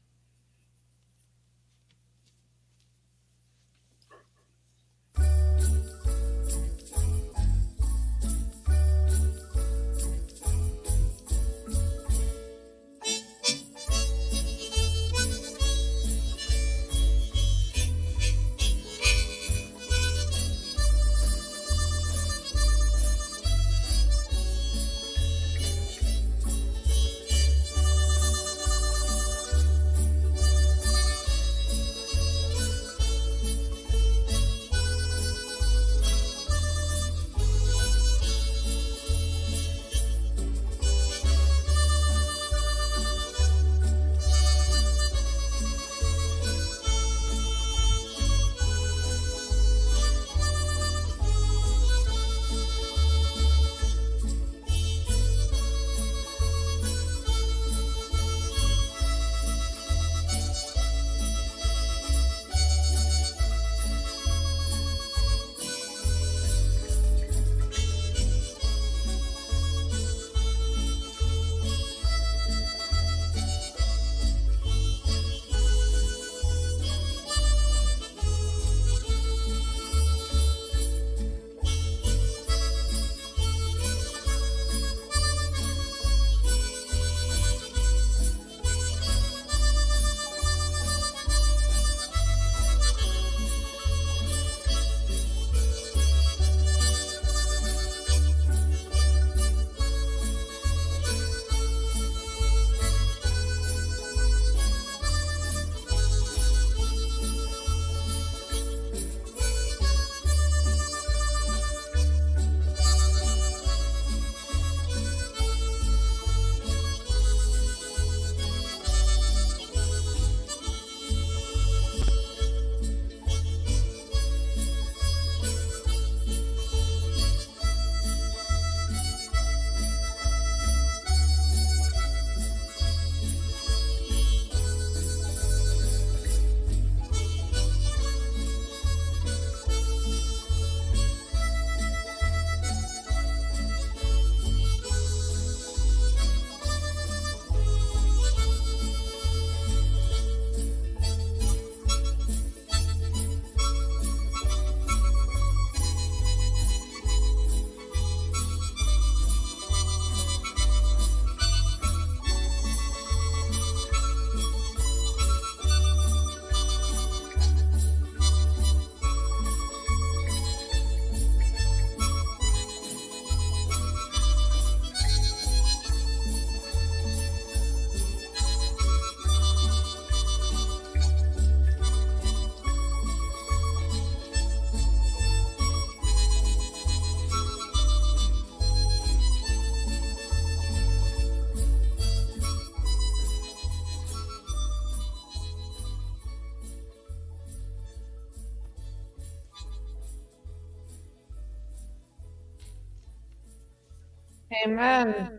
Amen.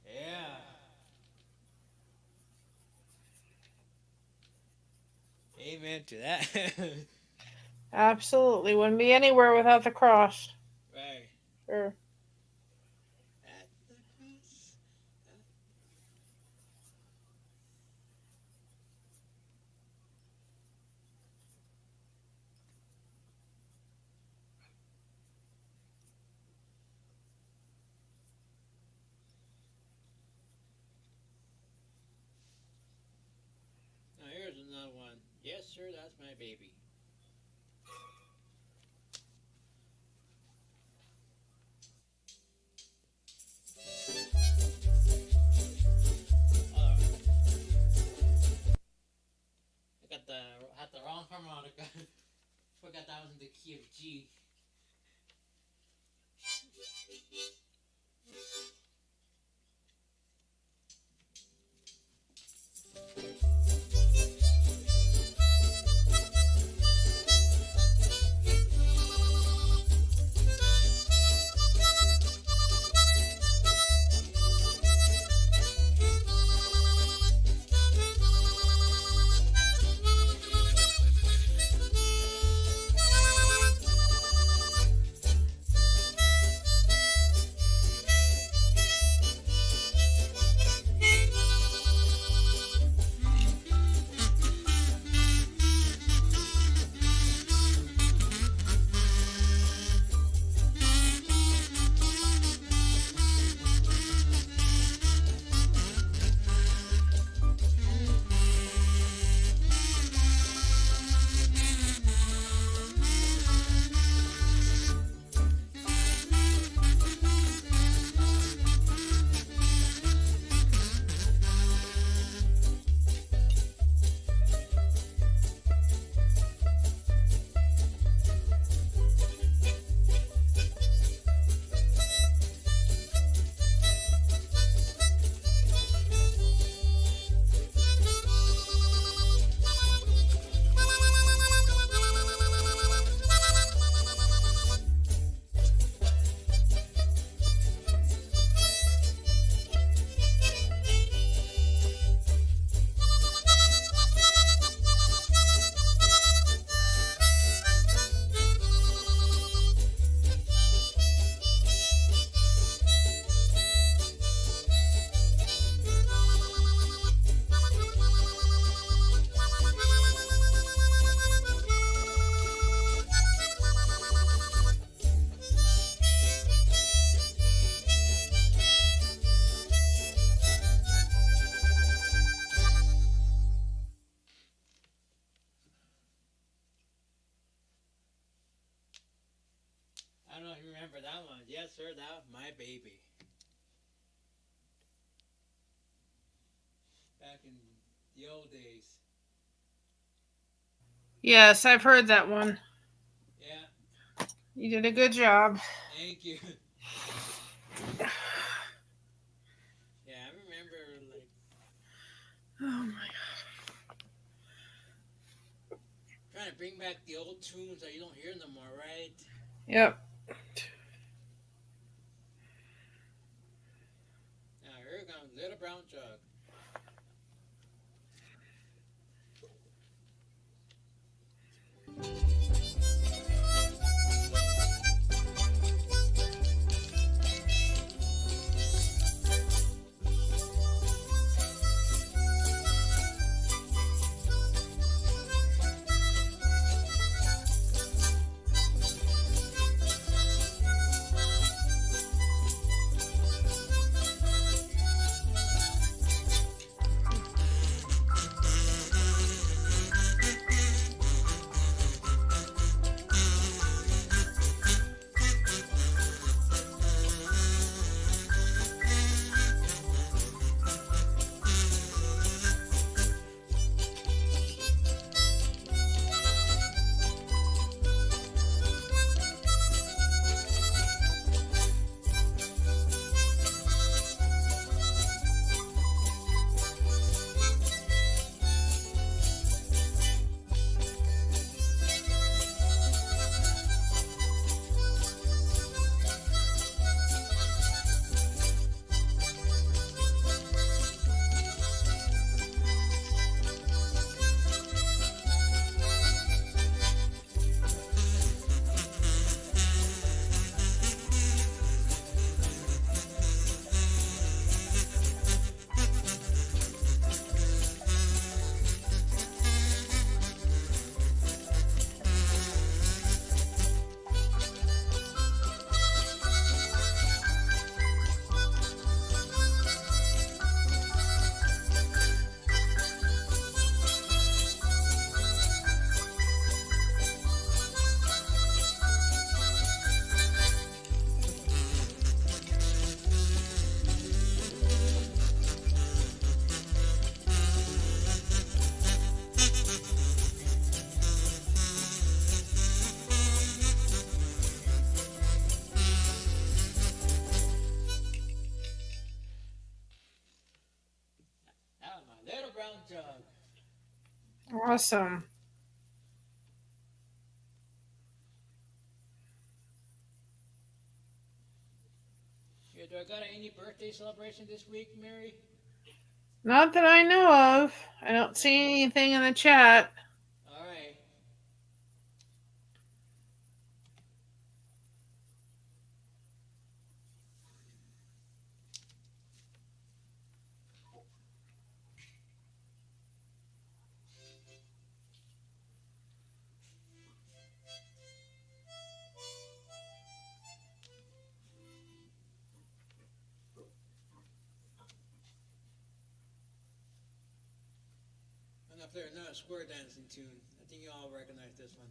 Yeah. Amen to that. Absolutely. Wouldn't be anywhere without the cross. Right. Sure. At the cross. Now here's another one. Yes, sir, that's my baby. I got the had the wrong harmonica. Forgot that was in the key of G. remember that one. Yes, sir. That was my baby. Back in the old days. Yes, I've heard that one. Yeah. You did a good job. Thank you. Yeah, I remember like. Oh my God. Trying to bring back the old tunes that you don't hear no more, right? Yep. Now here comes Little Brown Jug. Awesome. Yeah, do I got any birthday celebration this week, Mary? Not that I know of. I don't see anything in the chat. All right. I'm gonna play another square dancing tune. I think you all recognize this one.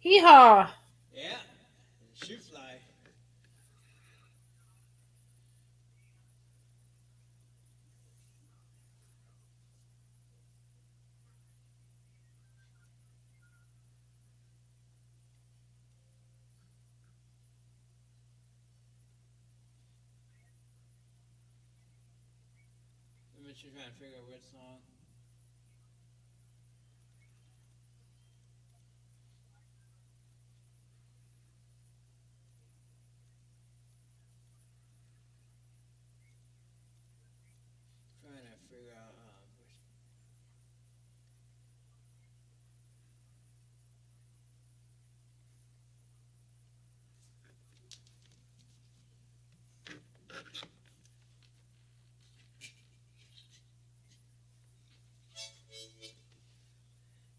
Hee haw. Yeah, shoe fly. Let me just trying to figure out which song. Trying to figure out which.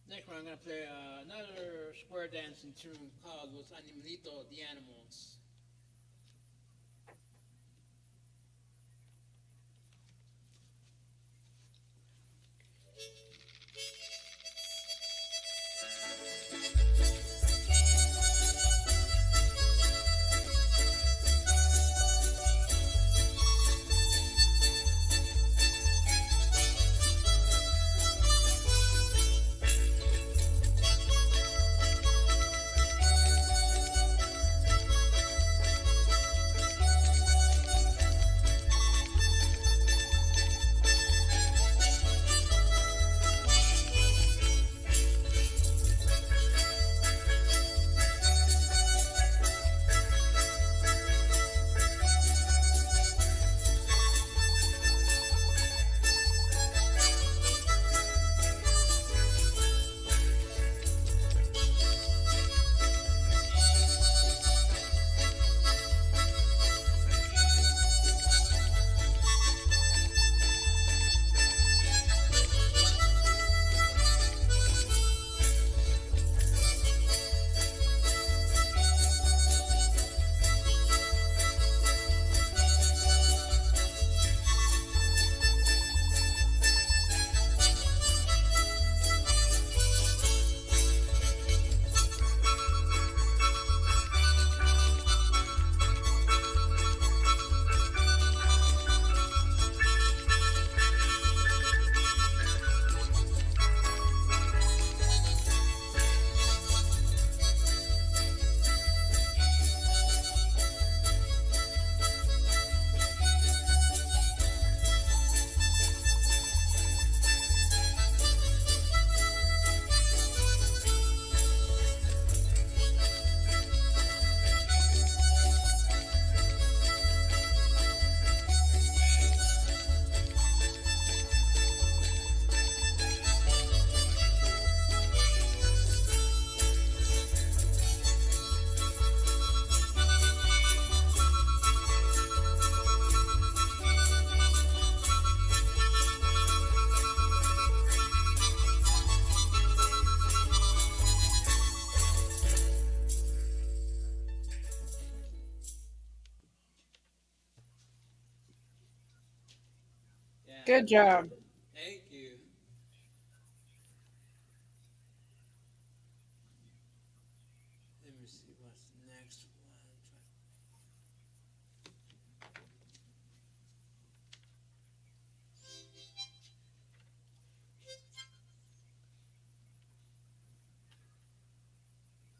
Next one, I'm gonna play another square dancing tune called Los Animalitos, the Animals. Good job. Thank you. Let me see what's next one.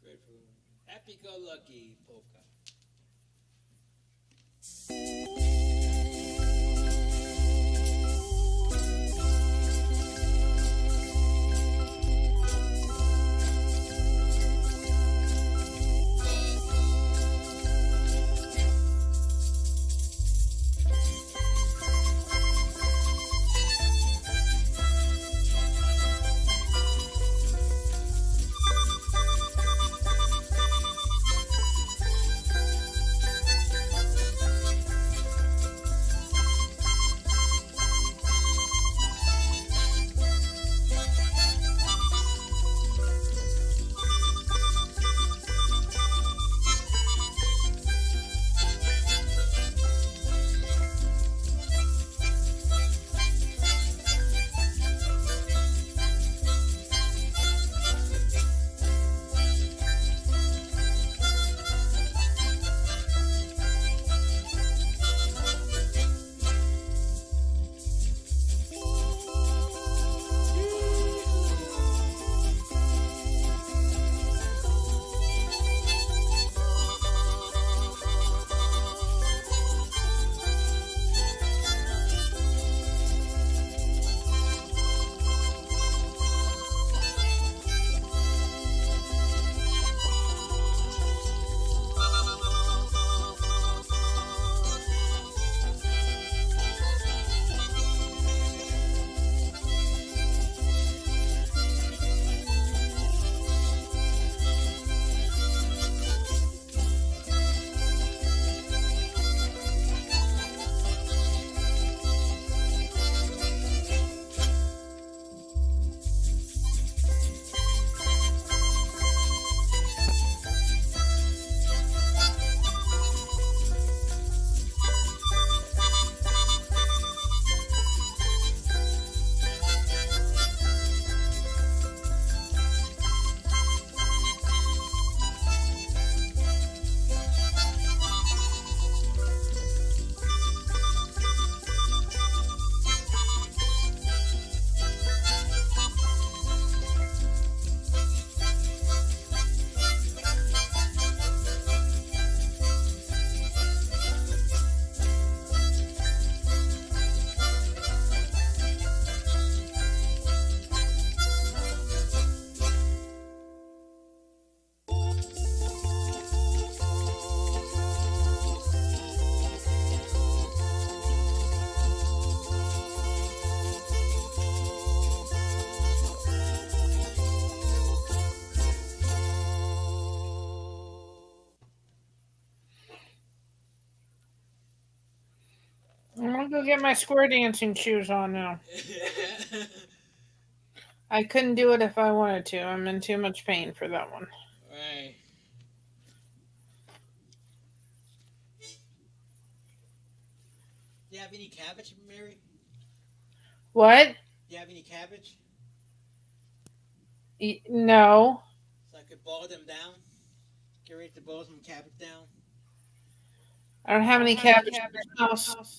Grateful. Happy Go Lucky polka. I'll go get my square dancing shoes on now. I couldn't do it if I wanted to. I'm in too much pain for that one. Right. Do you have any cabbage, Mary? What? Do you have any cabbage? No. So I could boil them down? Get ready to boil some cabbage down? I don't have any cabbage in the house. Okay.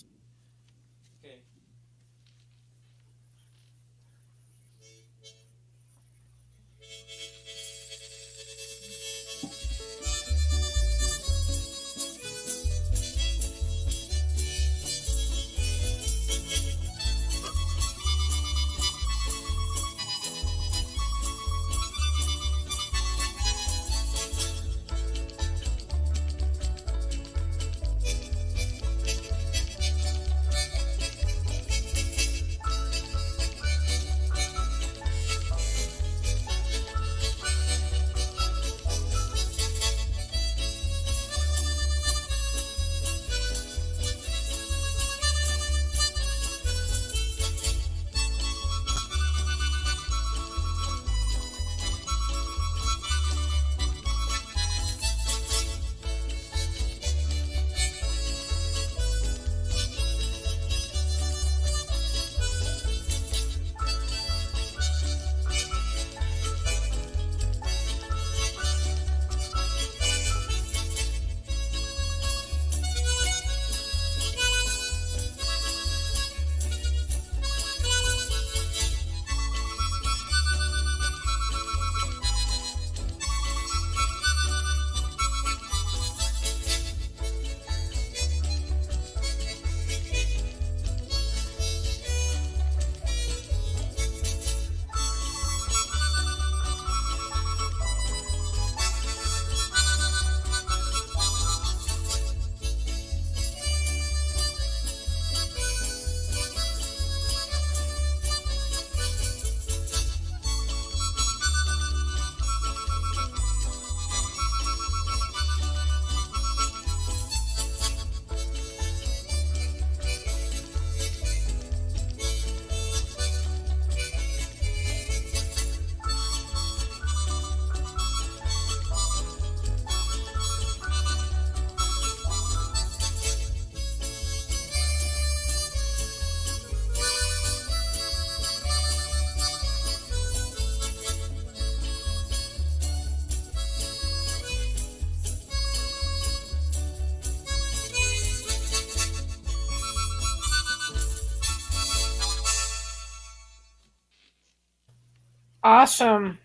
Awesome.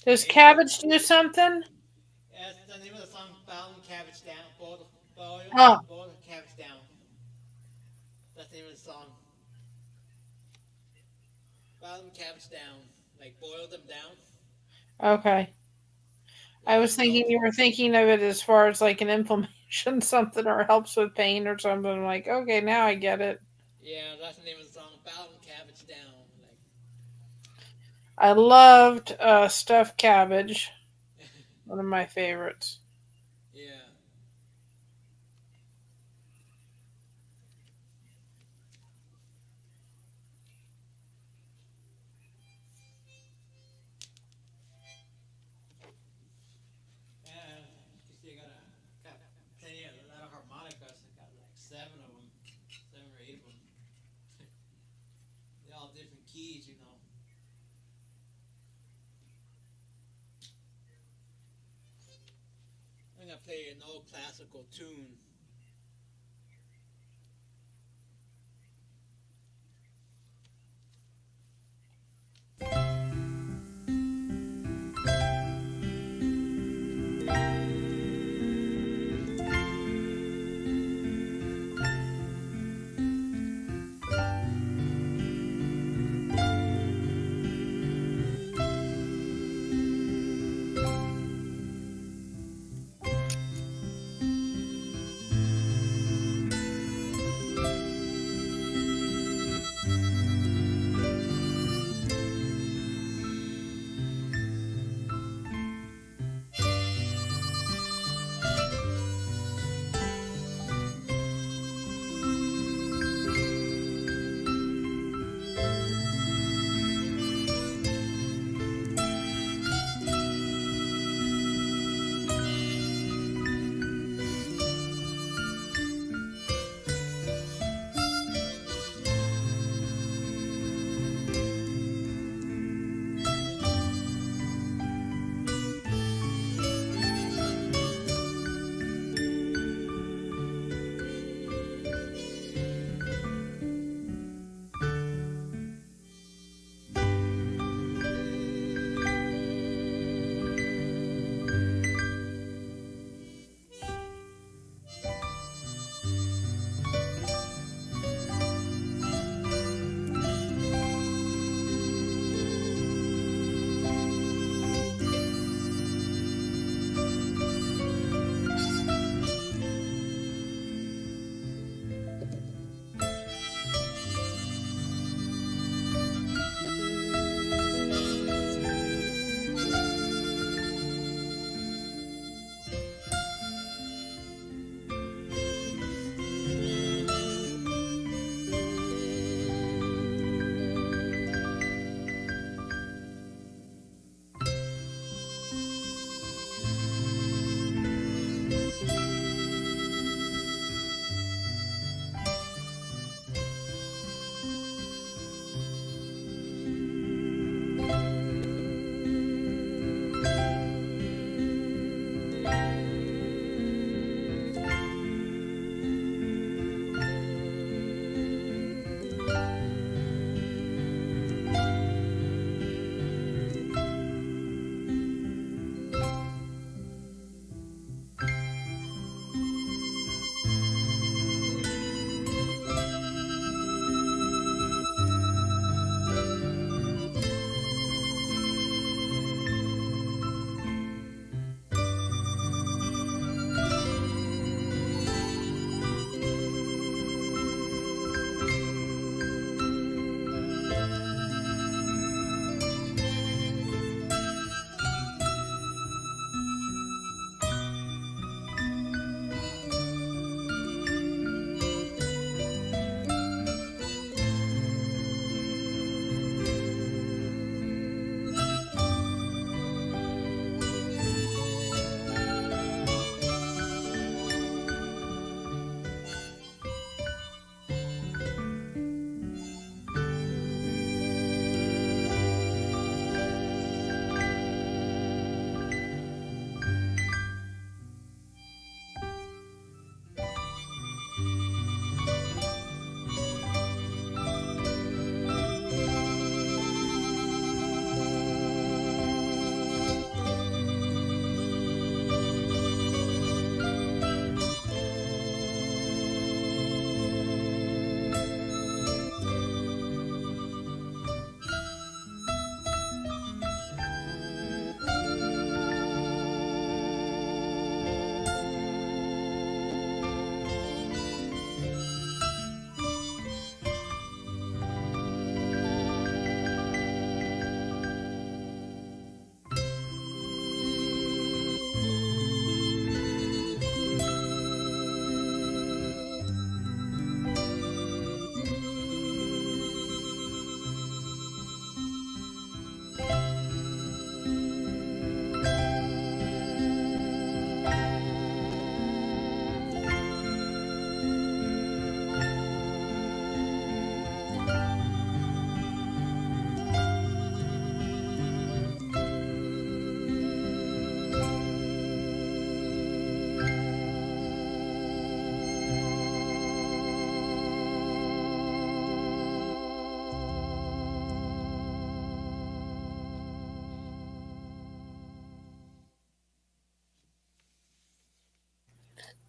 Does cabbage do something? That's the name of the song, Boiling Cabbage Down. Oh, Boil the cabbage down. That's the name of the song. Boil them cabbage down. Like boil them down. okay. I was thinking you were thinking of it as far as like an inflammation, something, or helps with pain or something. I'm like, okay, now I get it. Yeah, that's the name of the song, Boiling Cabbage Down. Like, I loved stuffed cabbage. One of my favorites. yeah. You see, got plenty of a lot of harmonicas. I got like 7 of them, 7 or 8 of them. They're all different keys, you know. I'm gonna play an old classical tune.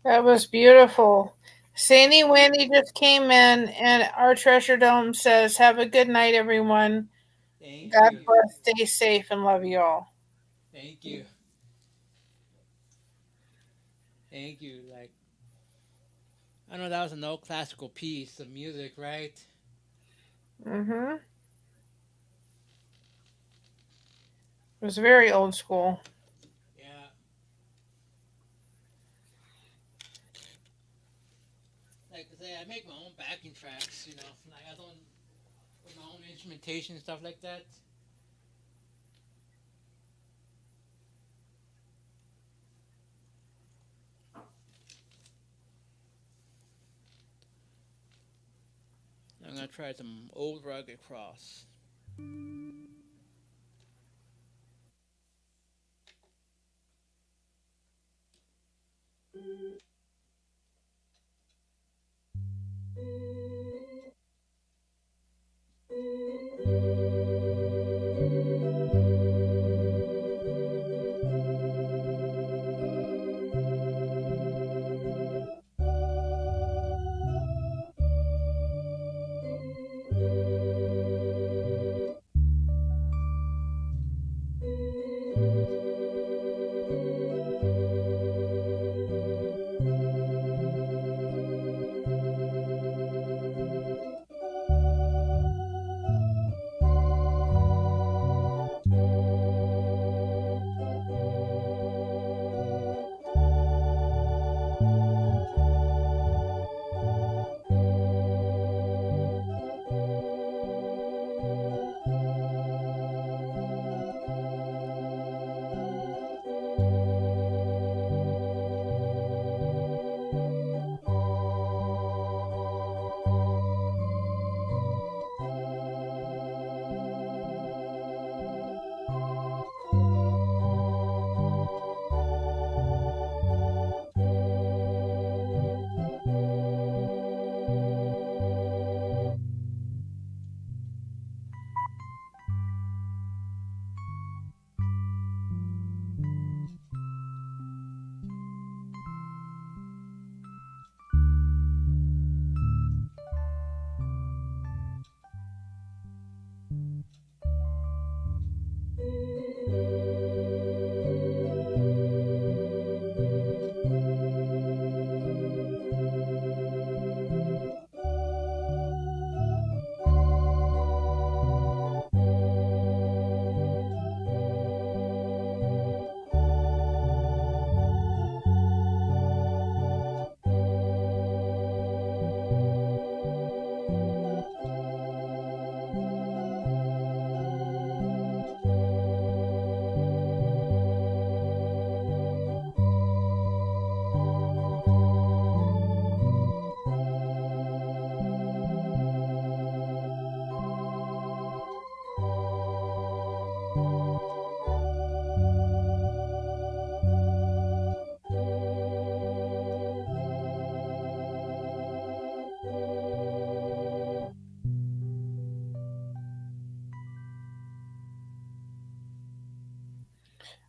That was beautiful. Sandy Wendy just came in, and our treasure dome says, "Have a good night, everyone. Thank God you. bless. Stay safe and love you all." Thank you. Thank you. Like, I know that was an old classical piece of music, right? Mm-hmm. It was very old school. Yeah. Like I say, I make my own backing tracks, you know. Like, I don't, with my own instrumentation and stuff like that. I'm gonna try some old rugged cross.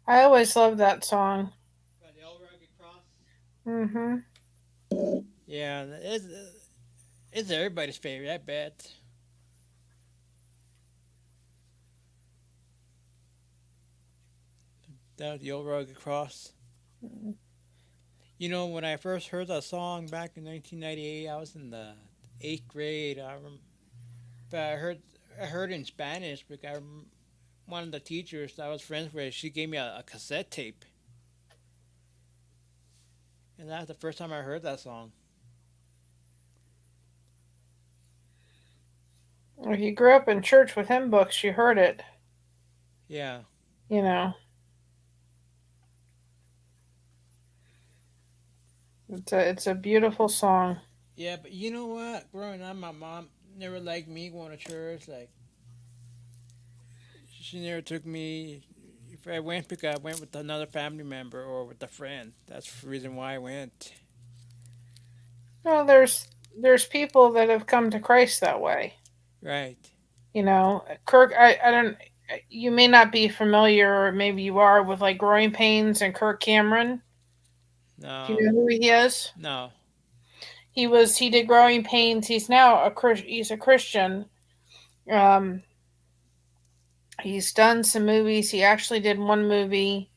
I always loved that song. Got the old rugged cross. Mm-hmm. Yeah, it's everybody's favorite, I bet. That was the old rugged cross. You know, when I first heard that song back in 1998, I was in the eighth grade. But I heard it in Spanish because one of the teachers that I was friends with, she gave me a cassette tape, and that's the first time I heard that song. If you grew up in church with hymn books, you heard it. Yeah, You know, it's a beautiful song. yeah, but you know what? Growing up, my mom never liked me going to church. Like, she never took me. If I went, because I went with another family member or with a friend. That's the reason why I went. Well, there's people that have come to Christ that way. Right. You know, Kirk. I don't. You may not be familiar, or maybe you are, with like Growing Pains and Kirk Cameron. Do you No. know who he is? No. He did Growing Pains. He's now he's a Christian. Um, he's done some movies. He actually did one movie,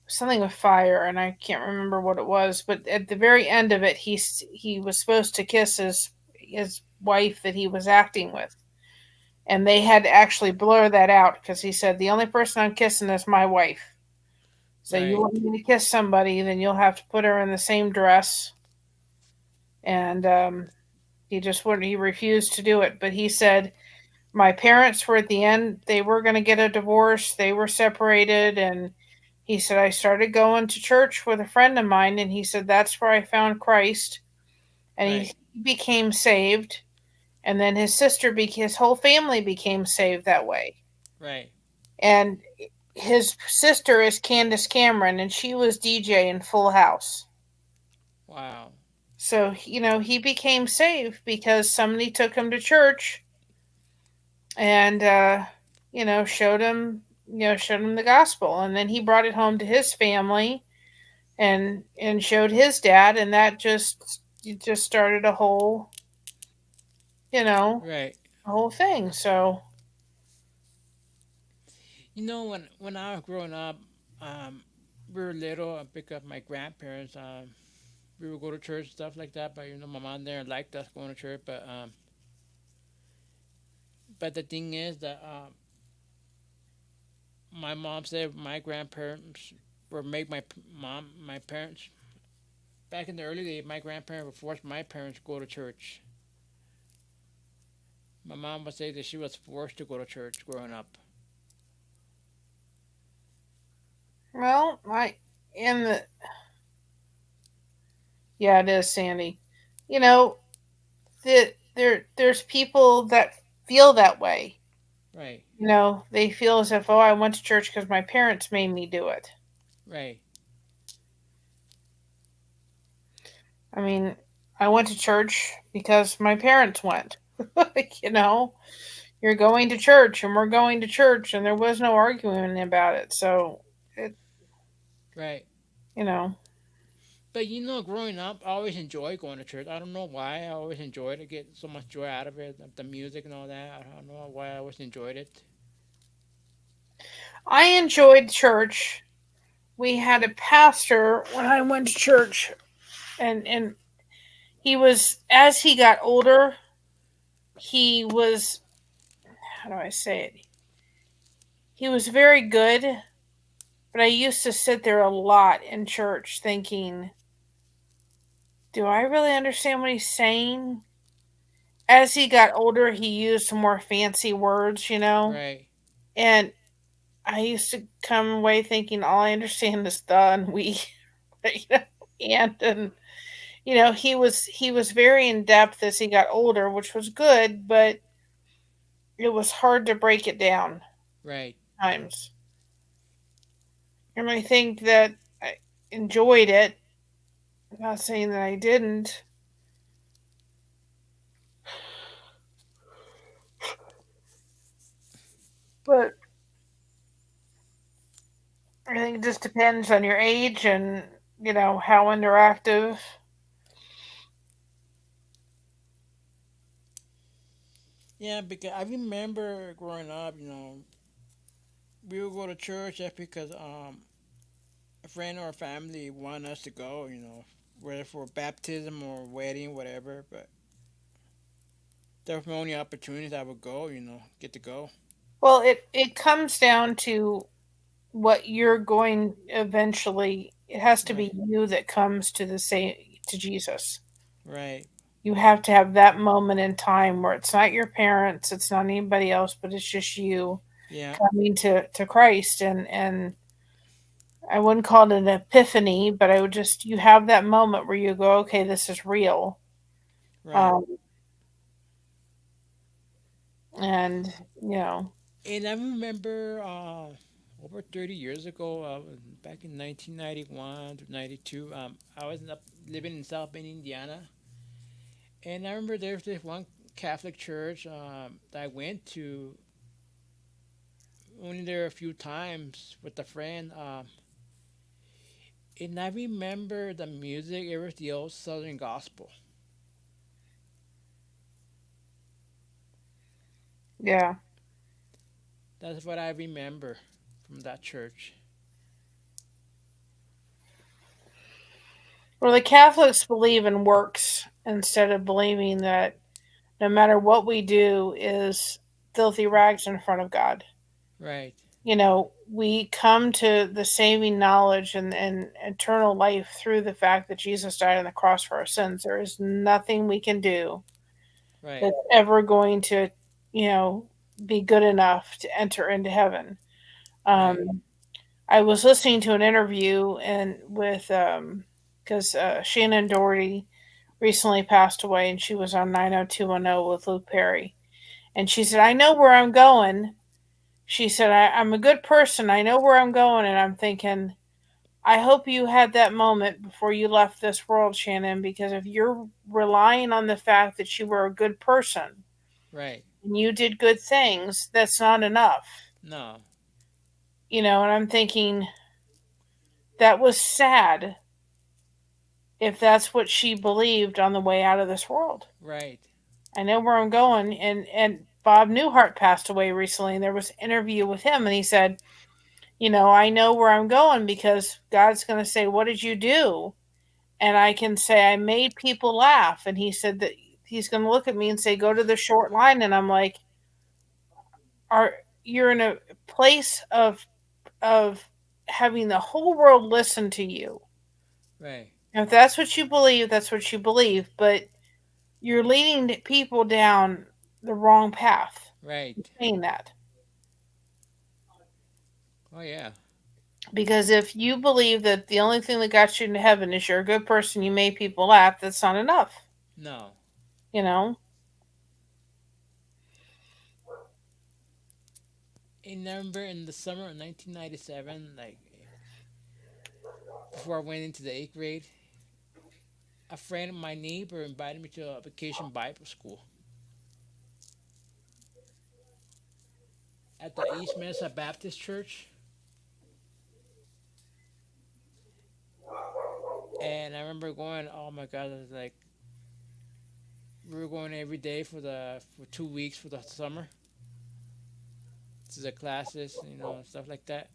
something with fire, and I can't remember what it was. But at the very end of it, he was supposed to kiss his wife that he was acting with, and they had to actually blur that out because he said the only person I'm kissing is my wife. So you Right. want me to kiss somebody, then you'll have to put her in the same dress. And he just wouldn't. He refused to do it. But he said my parents were at the end. They were going to get a divorce. They were separated, and he said I started going to church with a friend of mine, and he said that's where I found Christ, and Right. he became saved. And then his whole family became saved that way. Right. And his sister is Candace Cameron, and she was DJ in Full House. Wow. So, he became saved because somebody took him to church and, showed him the gospel. And then he brought it home to his family and showed his dad. And that just started you know, Right. a whole thing. So, When I was growing up, um, we were little. I pick up my grandparents. We would go to church and stuff like that. But my mom there liked us going to church. But the thing is that my mom said my grandparents were make my parents back in the early days. My grandparents would force my parents to go to church. My mom would say that she was forced to go to church growing up. well, in the, yeah, it is, Sandy. You know, there's people that feel that way. Right. They feel as if, oh, I went to church because my parents made me do it. Right. I mean, I went to church because my parents went. you know, you're going to church and we're going to church, and there was no arguing about it. So, it, Right. you know, But growing up, I always enjoyed going to church. I don't know why. I always enjoyed it. Get so much joy out of it, the music and all that. I don't know why I always enjoyed it. I enjoyed church. We had a pastor when I went to church, and he was, as he got older, he was, how do I say it? He was very good, but I used to sit there a lot in church thinking, do I really understand what he's saying? As he got older, he used more fancy words. Right. And I used to come away thinking all I understand is the and we, you know, and he was very in depth as he got older, which was good, but it was hard to break it down Right. times. And I think that I enjoyed it. I'm not saying that I didn't, but I think it just depends on your age and how interactive. Yeah, because I remember growing up, we would go to church just because a friend or a family wanted us to go, whether for baptism or wedding, whatever. But that was my only opportunities I would go, get to go. Well, it comes down to what you're going eventually. It has to Right. be you that comes to Jesus. Right. You have to have that moment in time where it's not your parents, it's not anybody else, but it's just you Yeah. coming to Christ. And I wouldn't call it an epiphany, but I would just, you have that moment where you go, okay, this is real. Right. Um, and you know, And I remember over 30 years ago, back in 1991 to 92, I was living in South Bend, Indiana. And I remember there's this one Catholic church that I went to only there a few times with a friend. And I remember the music, it was the old Southern gospel. Yeah. That's what I remember from that church. Well, the Catholics believe in works instead of believing that no matter what we do is filthy rags in front of God. Right, We come to the saving knowledge and eternal life through the fact that Jesus died on the cross for our sins. There is nothing we can do right, that's ever going to, you know, be good enough to enter into heaven. right, Um, I was listening to an interview and with because Shannon Doherty recently passed away, and she was on 90210 with Luke Perry, and she said, "I know where I'm going." She said, I'm a good person. I know where I'm going. And I'm thinking, I hope you had that moment before you left this world, Shannon, because if you're relying on the fact that you were a good person right. and you did good things, that's not enough. No, And I'm thinking, that was sad if that's what she believed on the way out of this world. right, I know where I'm going. And Bob Newhart passed away recently, and there was an interview with him, and he said, I know where I'm going because God's going to say, "What did you do?" And I can say, "I made people laugh." And he said that he's going to look at me and say, "Go to the short line." And I'm like, "Are you're in a place of having the whole world listen to you? right, And if that's what you believe, that's what you believe. But you're leading people down the wrong path. right. Saying that Oh, yeah. because if you believe that the only thing that got you into heaven is you're a good person, you made people laugh, that's not enough. No. You know? I remember in the summer of 1997, like before I went into the eighth grade, a friend of my neighbor invited me to a vacation Bible school at the East Mesa Baptist Church. And I remember going, oh my God, it was like, we were going every day for 2 weeks for the summer to the classes, stuff like that.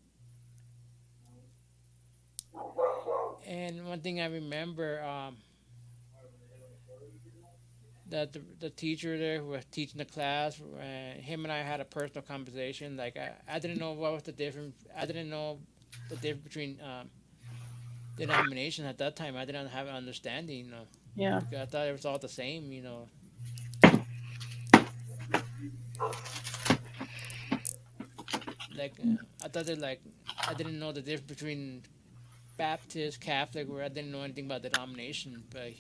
And one thing I remember, that the teacher there who was teaching the class, him and I had a personal conversation. Like I didn't know what was the difference. I didn't know the difference between denominations at that time. I didn't have an understanding, Yeah. because I thought it was all the same. Like I thought that like I didn't know the difference between Baptist, Catholic, where I didn't know anything about denomination. But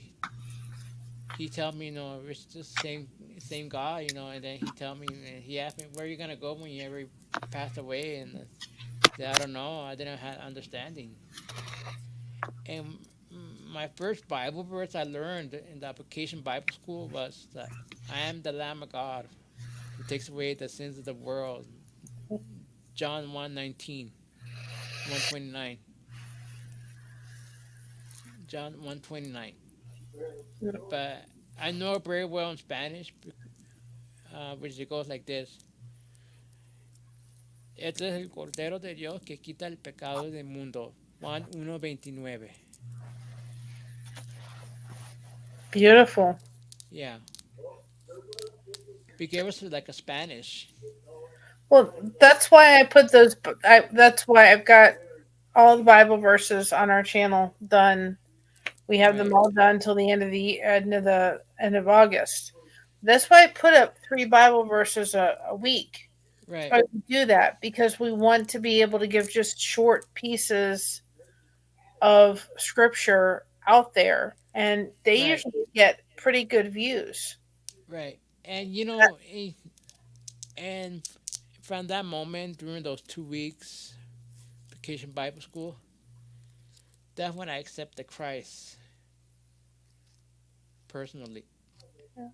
he told me, it's just same God, and then he told me, and he asked me, where are you gonna go when you ever pass away? And I said, I don't know. I didn't have understanding. And my first Bible verse I learned in the application Bible school was that I am the Lamb of God who takes away the sins of the world. John 1:19, 129. John 1:29. But I know it very well in Spanish, which it goes like this. Este es el Cordero de Dios que quita el pecado del mundo. Juan 1:29. Beautiful. Yeah. Because it was like a Spanish. Well, that's why I put those. That's why I've got all the Bible verses on our channel done. We have them Right. all done till the end of August. That's why I put up 3 Bible verses a week. Right. So we do that because we want to be able to give just short pieces of scripture out there, and they Right. usually get pretty good views. Right. And and from that moment during those 2 weeks vacation Bible school, that's when I accepted Christ personally. Yeah.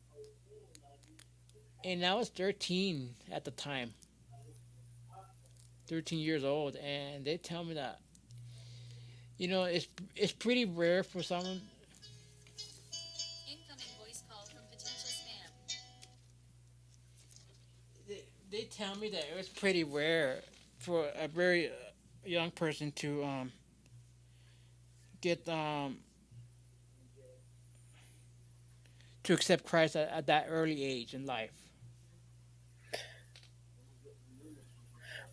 And I was 13 at the time, 13 years old, and they tell me that It's pretty rare for someone. They tell me that it was pretty rare for a very young person get to accept Christ at that early age in life.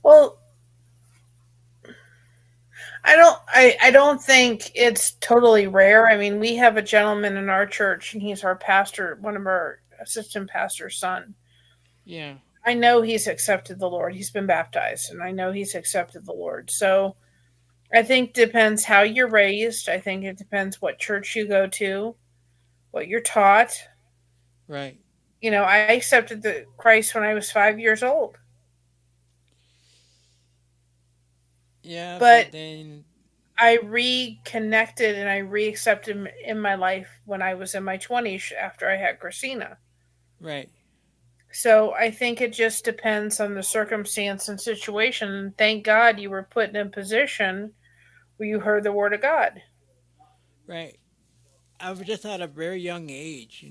Well, I don't think it's totally rare. I mean, we have a gentleman in our church and he's our pastor, one of our assistant pastor's son. Yeah, I know he's accepted the Lord. He's been baptized and I know he's accepted the Lord. So I think it depends how you're raised. I think it depends what church you go to, what you're taught. right. I accepted the Christ when I was 5 years old. Yeah, But but then I reconnected and I reaccepted him in my life when I was in my 20s after I had Christina. right, So I think it just depends on the circumstance and situation. Thank God you were put in a position where you heard the word of God. right. I was just at a very young age,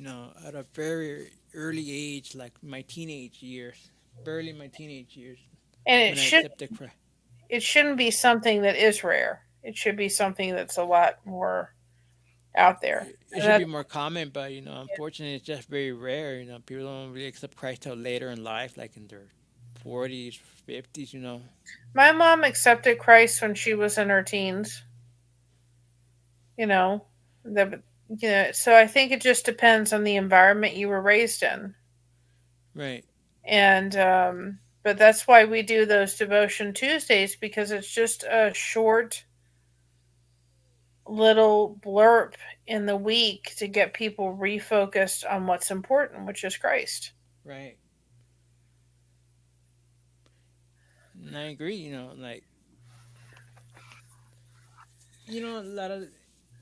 at a very early age, like my teenage years, barely my teenage years, And when I accepted Christ. it shouldn't be something that is rare. It should be something that's a lot more out there. It And should be that more common, but unfortunately, it's just very rare. People don't really accept Christ till later in life, like in their 40s, 50s. my mom accepted Christ when she was in her teens. You know, the so I think it just depends on the environment you were raised in. Right, And but that's why we do those devotion Tuesdays, because it's just a short little blurb in the week to get people refocused on what's important, which is Christ. right. And I agree. Like a lot of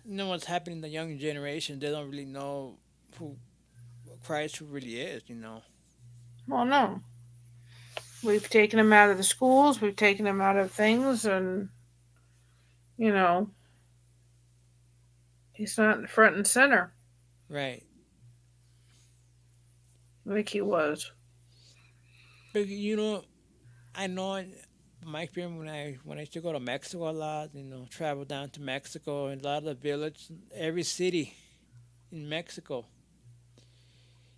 what's happening in the young generation. They don't really know who Christ really is. Well, no, we've taken them out of the schools, we've taken them out of things, and you know he's not front and center Right. like he was. But I know in my experience when I used to go to Mexico a lot, travel down to Mexico and a lot of the village, every city in Mexico,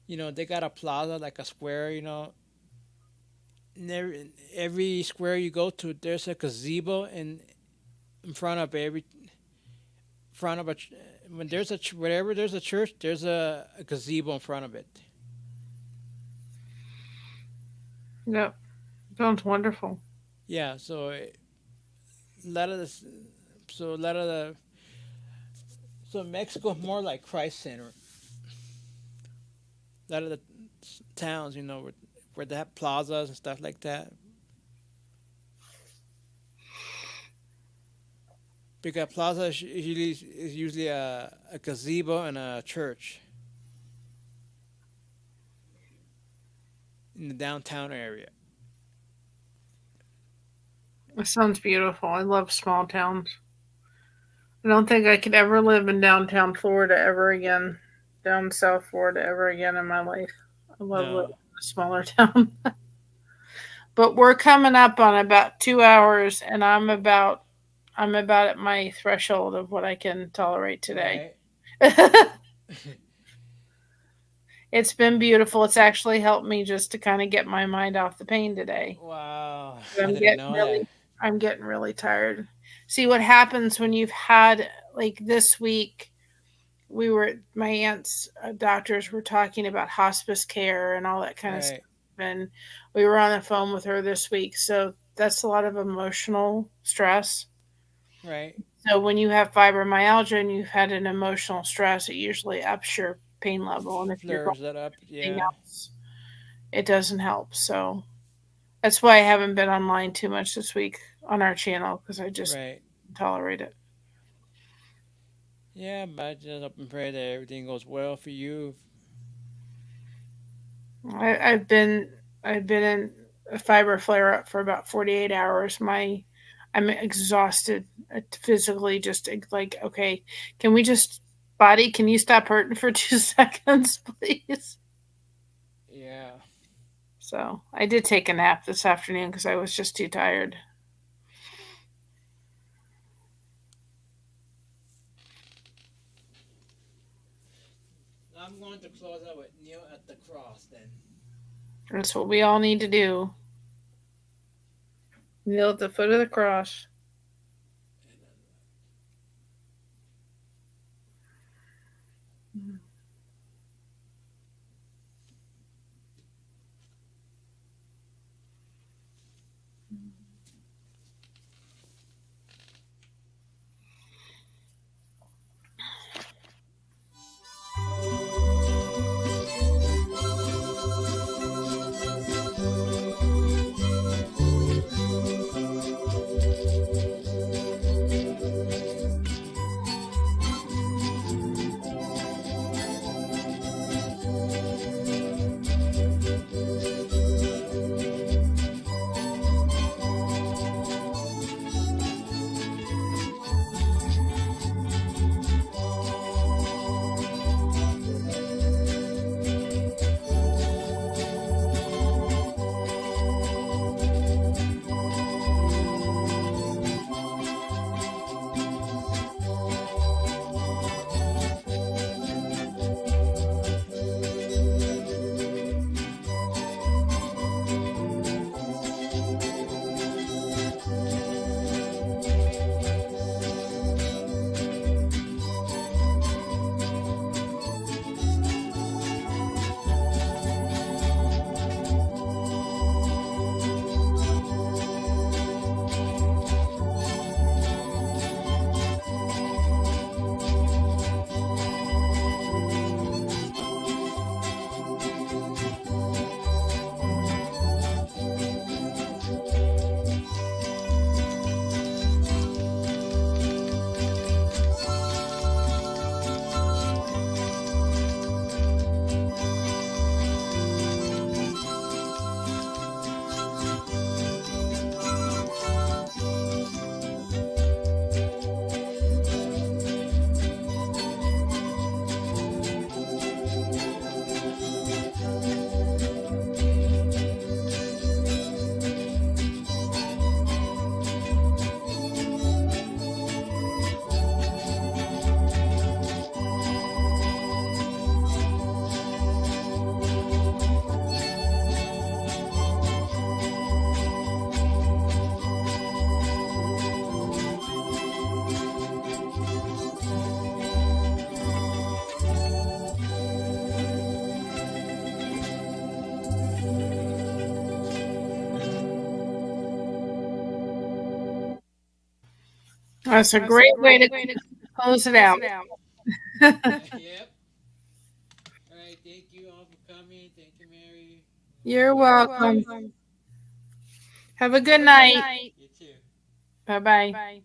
they got a plaza like a square, and every square you go to, there's a gazebo in front of every front of a when there's wherever there's a church, there's a gazebo in front of it. Yep, sounds wonderful. Yeah, so a lot of this, so a lot of the so Mexico is more like Christ Center. A lot of the towns, where they have plazas and stuff like that. Because plaza is usually a gazebo and a church in the downtown area. It sounds beautiful. I love small towns. I don't think I could ever live in downtown Florida ever again, down South Florida ever again in my life. I love living No, in a smaller town. But we're coming up on about 2 hours, and I'm about at my threshold of what I can tolerate today. right? It's been beautiful. It's actually helped me just to kind of get my mind off the pain today. Wow, But I didn't know that. I'm getting really tired. See what happens when you've had, like, this week my aunt's doctors were talking about hospice care and all that kind of stuff, Right, and we were on the phone with her this week, so that's a lot of emotional stress. right. So when you have fibromyalgia and you've had an emotional stress, it usually ups your pain level, and if you're going Flares that up. through anything Yeah, else, it doesn't help. So that's why I haven't been online too much this week on our channel, because I just right. tolerate it. Yeah, but I just hope and pray that everything goes well for you. I've been in a fiber flare up for about 48 hours. My I'm exhausted physically. Just like, okay, can we just, body, can you stop hurting for 2 seconds, please? Yeah. So I did take a nap this afternoon because I was just too tired. I'm going to close out with Kneel at the Cross then. That's what we all need to do. Kneel at the foot of the cross. That's a great way to close it out. Yep. All right. Thank you all for coming. Thank you, Mary. You're welcome. Have a good night. You too. Bye bye.